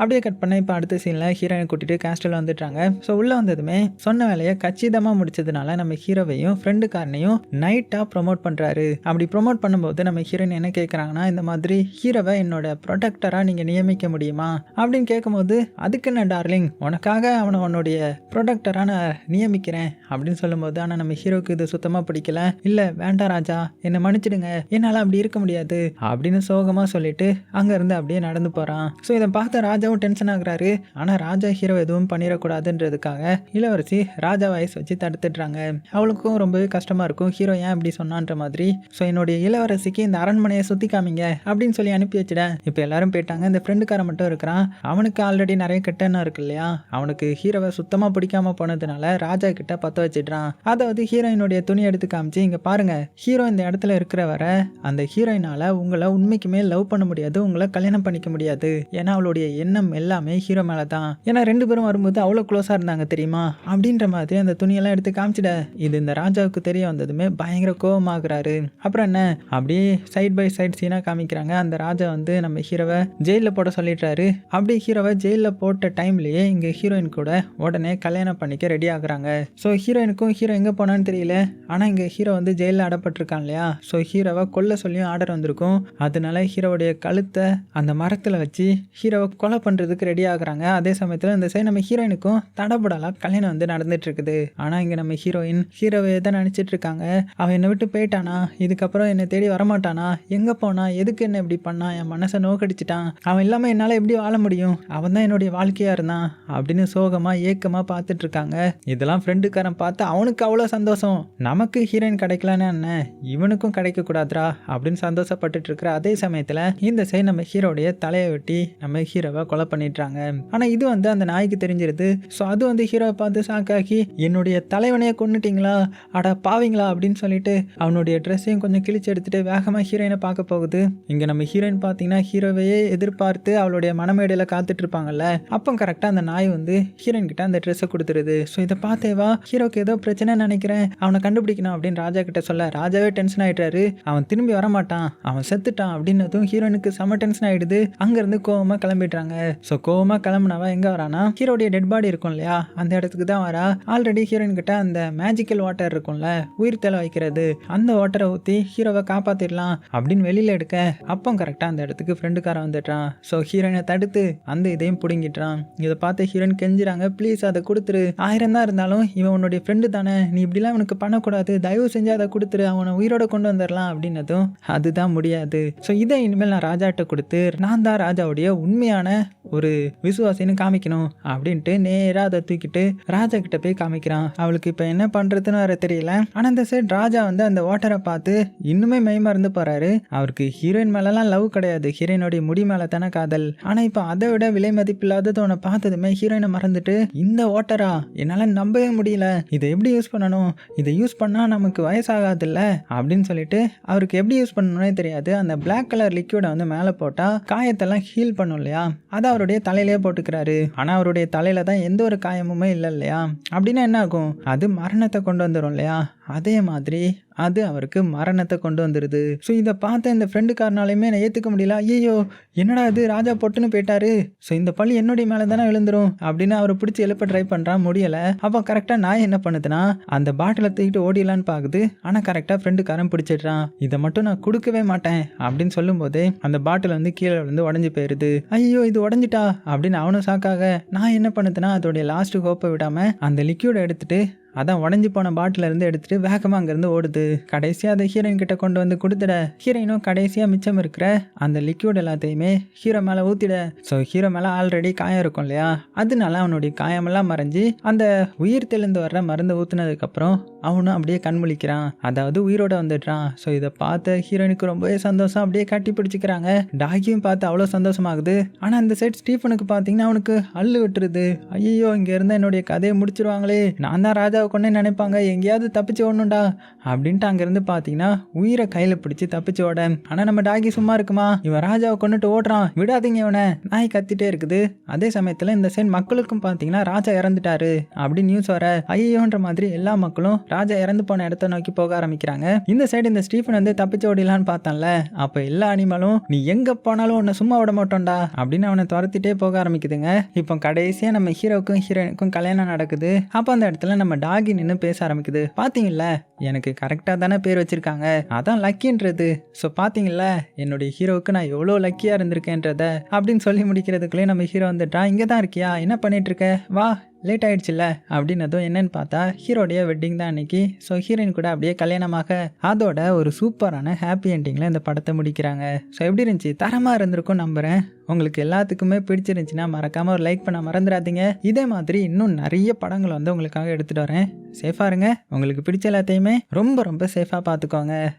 A: அப்படியே கட் பண்ண இப்போ அடுத்த சீனில் ஹீரோயினை கூட்டிட்டு கேஸ்டல் வந்துட்டாங்க. ஸோ உள்ளே வந்ததுமே சொன்ன வேலையை கச்சிதமாக முடிச்சதுனால நம்ம ஹீரோவையும் ஃப்ரெண்டுக்காரனையும் நைட்டாக ப்ரொமோட் பண்ணுறாரு. அப்படி ப்ரொமோட் பண்ணும்போது நம்ம ஹீரோயின் என்ன கேட்குறாங்கன்னா, இந்த மாதிரி ஹீரோவை என்னோட ப்ரொடெக்டராக நீங்கள் நியமிக்க முடியுமா அப்படின்னு கேட்கும்போது, அதுக்கு என்ன டார்லிங், உனக்காக அவனை உன்னுடைய ப்ரொடெக்டராக நான் நியமிக்கிறேன் அப்படின்னு சொல்லும்போது, ஆனால் நம்ம ஹீரோக்கு இது சுத்தமாக பிடிக்கல. இல்லை வேண்டாம் ராஜா, என்னை மன்னிச்சிடுங்க, என்னால் அப்படி இருக்க முடியாது அப்படின்னு சோகமாக சொல்லிட்டு அங்கேருந்து அப்படியே நடந்து போகிறான். ஸோ இதை பார்த்த ராஜா ராஜாவும் டென்ஷன் ஆகுறாரு. ஆனா ராஜா ஹீரோ எதுவும் பண்ணிடக்கூடாதுன்றதுக்காக இளவரசி ராஜா வயசு வச்சு தடுத்துடுறாங்க. அவளுக்கும் ரொம்பவே கஷ்டமா இருக்கும், ஹீரோ ஏன் இப்படி சொன்னான்ற மாதிரி. ஸோ என்னுடைய இளவரசிக்கு இந்த அரண்மனையை சுத்தி காமிங்க அப்படின்னு சொல்லி அனுப்பி வச்சிட்டேன். இப்போ எல்லாரும் போயிட்டாங்க. இந்த ஃப்ரெண்டுக்காரன் மட்டும் இருக்கிறான். அவனுக்கு ஆல்ரெடி நிறைய கெட்ட எண்ணம் இருக்கு இல்லையா. அவனுக்கு ஹீரோவை சுத்தமா பிடிக்காம போனதுனால ராஜா கிட்ட பத்த வச்சிடுறான். அதாவது ஹீரோயினுடைய துணி எடுத்து காமிச்சு, இங்க பாருங்க, ஹீரோ இந்த இடத்துல இருக்கிற வர அந்த ஹீரோயினால உங்களை உண்மைக்குமே லவ் பண்ண முடியாது, உங்களை கல்யாணம் பண்ணிக்க முடியாது. ஏன்னா அவளுடைய எண்ணம் எல்லாமே ஹீரோ மேல தான். ஏன்னா 2 பேரும் வரும்போது அவ்வளோ க்ளோஸா இருந்தாங்க தெரியுமா அப்படின்ற மாதிரி அந்த துணியெல்லாம் எடுத்து காமிச்சிட. இது இந்த ராஜாவுக்கு தெரிய வந்ததுமே பயங்கர கோபமாகறாரு. அப்புறம் என்ன, அப்படியே சைட் பை சைட் சீனா காமிக்கிறாங்க. அந்த ராஜா வந்து நம்ம ஹீரோவை ஜெயிலில் போட சொல்லிடுறாரு. அப்படி ஹீரோவை ஜெயிலில் போட்ட டைம்லயே இங்க ஹீரோயின் கூட உடனே கல்யாணம் பண்ணிக்க ரெடி ஆகுறாங்க. ஸோ ஹீரோயினுக்கும் ஹீரோ எங்க போனான்னு தெரியல. ஆனா இங்க ஹீரோ வந்து ஜெயிலில் அடப்பட்டிருக்கான் இல்லையா. ஸோ ஹீரோவை கொல்ல சொல்லியும் ஆர்டர் வந்திருக்கும். அதனால ஹீரோவுடைய கழுத்தை அந்த மரத்துல வச்சு ஹீரோவை கொலை பண்றதுக்கு ரெடி ஆகுறாங்க. அதே சமயத்துல இந்த சைடு நம்ம ஹீரோயினுக்கும் தடபடலா கல்யாணம் வந்து நடந்துட்டு இருக்குது. ஆனா இங்க நம்ம ஹீரோயின் ஹீரோவை தான் நினைச்சிட்டு இருக்காங்க. அவன் என்னை விட்டு போயிட்டானா, இதுக்கப்புறம் என்னை தேடி வரமாட்டானா, எங்க போனா, எதுக்கு என்ன இப்படி பண்ணா, என் மனசை நோக்கடிச்சிட்டான், அவன் இல்லாம என்னால எப்படி வாழ முடியும், அவன் தான் என்னுடைய வாழ்க்கையா இருந்தான் அப்படின்னு சோகமா ஏக்கமா பார்த்துட்டு இருக்காங்க. இதெல்லாம் ஃப்ரெண்டுக்காரன் பார்த்து அவனுக்கு அவ்வளோ சந்தோஷம். நமக்கு ஹீரோயின் கிடைக்கலன்னு என்ன, இவனுக்கும் கிடைக்க கூடாதுரா அப்படின்னு சந்தோஷப்பட்டுட்டு இருக்கிற அதே சமயத்துல இந்த சைடு நம்ம ஹீரோடைய தலையை வெட்டி நம்ம ஹீரோவை கொலை பண்ணிடுறாங்க. ஆனா இது வந்து அந்த நாய்க்கு தெரிஞ்சிருது. ஸோ அது வந்து ஹீரோவை பார்த்து சாக்காக்கி, என்னுடைய தலைவனையே கொன்னுட்டீங்களா, அட பாவீங்களா அப்படின்னு சொல்லிட்டு அவனுடைய ட்ரெஸ்ஸையும் கொஞ்சம் கிழிச்சு எடுத்துட்டு வேகமா ஹீரோயினை பார்க்க போகுது. இங்க நம்ம ஹீரோயின் பார்த்தீங்கன்னா ஹீரோவையே எதிர்பார்த்து அவளுடைய மனமேடையில காத்துட்டு இருப்பாங்கல்ல. அப்போ கரெக்டா அந்த நாய் வந்து ஹீரோயின் கிட்ட அந்த ட்ரெஸ்ஸை கொடுத்துருது. ஸோ இதை பார்த்தேவா, ஹீரோக்கு ஏதோ பிரச்சனை நினைக்கிறேன், அவனை கண்டுபிடிக்கணும் அப்படின்னு ராஜா கிட்ட சொல்ல ராஜாவே டென்ஷன் ஆயிட்டாரு. அவன் திரும்பி வரமாட்டான், அவன் செத்துட்டான் அப்படின்னதும் ஹீரோயினுக்கு செம டென்ஷன் ஆயிடுது. அங்கிருந்து கோவமா கிளம்பிடுறாங்க. ஸோ கோவமா கிளம்புனவா எங்க வரானா, ஹீரோடைய டெட் பாடி இருக்கும் இல்லையா, அந்த இடத்துக்கு தான் வரா. ஆல்ரெடி ஹீரோயின் கிட்ட அந்த மேஜிக்கல் வாட்டர் இருக்கும்ல, உயிர் தலை வைக்கிறது, அந்த வாட்டரை ஊற்றி ஹீரோவை காப்பாத்திடலாம் அப்படின்னு வெளியில எடுக்க அப்போ கரெக்டா அந்த இடத்துக்கு ஃப்ரெண்டுக்காரன் வந்துட்டான். ஸோ ஹீரோயினை தடுத்து அந்த இதையும் பிடுங்கிட்டான். இதை பார்த்து ஹீரோயின் கெஞ்சுறாங்க, ப்ளீஸ் அதை கொடுத்துரு, 1000 தான் இருந்தாலும் இவன் உன்னுடைய ஃப்ரெண்டு தானே, நீ இப்படிலாம் அவனுக்கு பண்ணக்கூடாது, தயவு செஞ்சு அதை கொடுத்துரு, அவனை உயிரோட கொண்டு வந்துடலாம் அப்படின்னதும் அதுதான் முடியாது. ஸோ இதை இனிமேல் நான் ராஜாட்ட கொடுத்து நான் தான் ராஜாவுடைய உண்மையான ஒரு விசுவாசின்னு காமிக்கணும் அப்படின்ட்டு நேராக அதை தூக்கிட்டு ராஜா கிட்ட போய் காமிக்கிறான். அவளுக்கு இப்போ என்ன பண்றதுன்னு வேற தெரியல. ஆனால் இந்த சைட் ராஜா வந்து அந்த வாட்டரை பார்த்து இன்னுமே மெய்மறந்து போறாரு. அவருக்கு ஹீரோயின் மேலலாம் லவ் கிடையாது, ஹீரோயினுடைய முடி மேல தானே காதல். ஆனா இப்போ அதை விட விலை மதிப்பில்லாதது உன்னை பார்த்ததுமே ஹீரோயினை மறந்துட்டு, இந்த வாட்டரா, என்னால நம்பவே முடியல, இதை எப்படி யூஸ் பண்ணணும், இதை யூஸ் பண்ணா நமக்கு வயசாகாதுல்ல அப்படின்னு சொல்லிட்டு அவருக்கு எப்படி யூஸ் பண்ணணும்னே தெரியாது. அந்த பிளாக் கலர் லிக்விடை வந்து மேலே போட்டா காயத்தெல்லாம் ஹீல் பண்ணும் இல்லையா, அதை அவருடைய தலையிலேயே போட்டுக்கிறாரு. ஆனா அவருடைய தலையில தான் எந்த ஒரு காயமுமே இல்லை இல்லையா. அப்படின்னா என்ன ஆகும், அது மரணத்தை கொண்டு வந்துடும் இல்லையா. அதே மாதிரி அது அவருக்கு மரணத்தை கொண்டு வந்துடுது. ஸோ இதை பார்த்த இந்த ஃப்ரெண்டுக்காரனாலையுமே நான் ஏற்றுக்க முடியல. ஐயோ என்னடா இது, ராஜா பொட்டுன்னு போயிட்டாரு, ஸோ இந்த பழி என்னுடைய மேலே தானே விழுந்துரும் அப்படின்னு அவரை பிடிச்சி எழுப்ப ட்ரை பண்ணுறான், முடியலை. அப்போ கரெக்டாக நான் என்ன பண்ணுதுன்னா அந்த பாட்டிலை தூக்கிட்டு ஓடிடலான்னு பார்க்குது. ஆனால் கரெக்டாக ஃப்ரெண்டுக்காரன் பிடிச்சிடுறான். இதை மட்டும் நான் கொடுக்கவே மாட்டேன் அப்படின்னு சொல்லும்போது அந்த பாட்டில் வந்து கீழே விழுந்து உடஞ்சி போயிடுது. ஐயோ இது உடஞ்சிட்டா அப்படின்னு அவனும் ஷாக்காக, நான் என்ன பண்ணுதுன்னா அதோடைய லாஸ்ட் ஹோப்பை விடாமல் அந்த லிக்யூடை எடுத்துட்டு அதான் உடஞ்சி போன பாட்டில இருந்து எடுத்துட்டு வேகமா அங்கிருந்து ஓடுது. கடைசியா அதை ஹீரோயின் கிட்ட கொண்டு வந்து கொடுத்துட, ஹீரோயினும் கடைசியா மிச்சம் இருக்கிற அந்த லிக்யூட் எல்லாத்தையுமே ஹீரோ மேல ஊத்திட. ஸோ ஹீரோ மேல ஆல்ரெடி காயம் இருக்கும் இல்லையா, அதனால அவனுடைய காயமெல்லாம் மறைஞ்சி அந்த உயிர் தெளிந்து வர்ற மருந்து ஊத்துனதுக்கு அப்புறம் அவனும் அப்படியே கண்முழிக்கிறான், அதாவது உயிரோட வந்துடுறான். ஸோ இதை பார்த்த ஹீரோயினுக்கு ரொம்பவே சந்தோஷம், அப்படியே கட்டி பிடிச்சிக்கிறாங்க. டாகியும் பார்த்து அவ்வளோ சந்தோஷமாகுது. ஆனால் அந்த சைட் ஸ்டீஃபனுக்கு பார்த்தீங்கன்னா அவனுக்கு அள்ளு விட்டுருது. ஐயோ இங்க இருந்தா என்னுடைய கதையை முடிச்சிருவாங்களே, நான் தான் ராஜாவை கொண்டே நினைப்பாங்க, எங்கேயாவது தப்பிச்சு ஓடணும்டா அப்படின்ட்டு அங்கிருந்து பார்த்தீங்கன்னா உயிரை கையில பிடிச்சி தப்பிச்சு ஓட. ஆனால் நம்ம டாகி சும்மா இருக்குமா, இவன் ராஜாவை கொண்டுட்டு ஓடுறான், விடாதீங்க இவனை, நாய் கத்திட்டே இருக்குது. அதே சமயத்தில் இந்த சைட் மக்களுக்கும் பார்த்தீங்கன்னா ராஜா இறந்துட்டாரு அப்படின்னு நியூஸ் வர ஐயோன்ற மாதிரி எல்லா மக்களும் ராஜா இறந்து போன இடத்த நோக்கி போக ஆரம்பிக்கிறாங்க. இந்த சைடு இந்த ஸ்டீஃபன் வந்து தப்பிச்சு ஓடிலான்னு பார்த்தான்ல, அப்போ எல்லா அனிமலும் நீ எங்க போனாலும் உன்னை சும்மா விட மாட்டோம்டா அப்படின்னு அவனை துரத்திட்டே போக ஆரம்பிக்குதுங்க. இப்போ கடைசியா நம்ம ஹீரோக்கும் ஹீரோயினுக்கும் கல்யாணம் நடக்குது. அப்போ அந்த இடத்துல நம்ம டாகி நின்று பேச ஆரம்பிக்குது. பாத்தீங்கல்ல எனக்கு கரெக்டா தானே பேர் வச்சிருக்காங்க, அதான் லக்கின்றது. ஸோ பாத்தீங்கல்ல என்னுடைய ஹீரோவுக்கு நான் எவ்வளோ லக்கியா இருந்திருக்கேன்றத அப்படின்னு சொல்லி முடிக்கிறதுக்குள்ளே நம்ம ஹீரோ வந்துட்டான். இங்கே தான் இருக்கியா, என்ன பண்ணிட்டு இருக்க, வா லேட் ஆயிடுச்சுல்ல அப்படின்னதும் என்னன்னு பார்த்தா ஹீரோடைய வெட்டிங் தான் அன்னைக்கு. ஸோ ஹீரோயின் கூட அப்படியே கல்யாணமாக அதோட ஒரு சூப்பரான ஹாப்பி என்டிங்கில் இந்த படத்தை முடிக்கிறாங்க. ஸோ எப்படி இருந்துச்சு? தரமாக இருந்திருக்கும் நம்புகிறேன். உங்களுக்கு எல்லாத்துக்குமே பிடிச்சிருந்துச்சுன்னா மறக்காமல் ஒரு லைக் பண்ண மறந்துடாதீங்க. இதே மாதிரி இன்னும் நிறைய படங்கள் வந்து உங்களுக்காக எடுத்துகிட்டு வரேன். சேஃபாக இருங்க. உங்களுக்கு பிடிச்ச எல்லாத்தையுமே ரொம்ப ரொம்ப சேஃபாக பார்த்துக்கோங்க.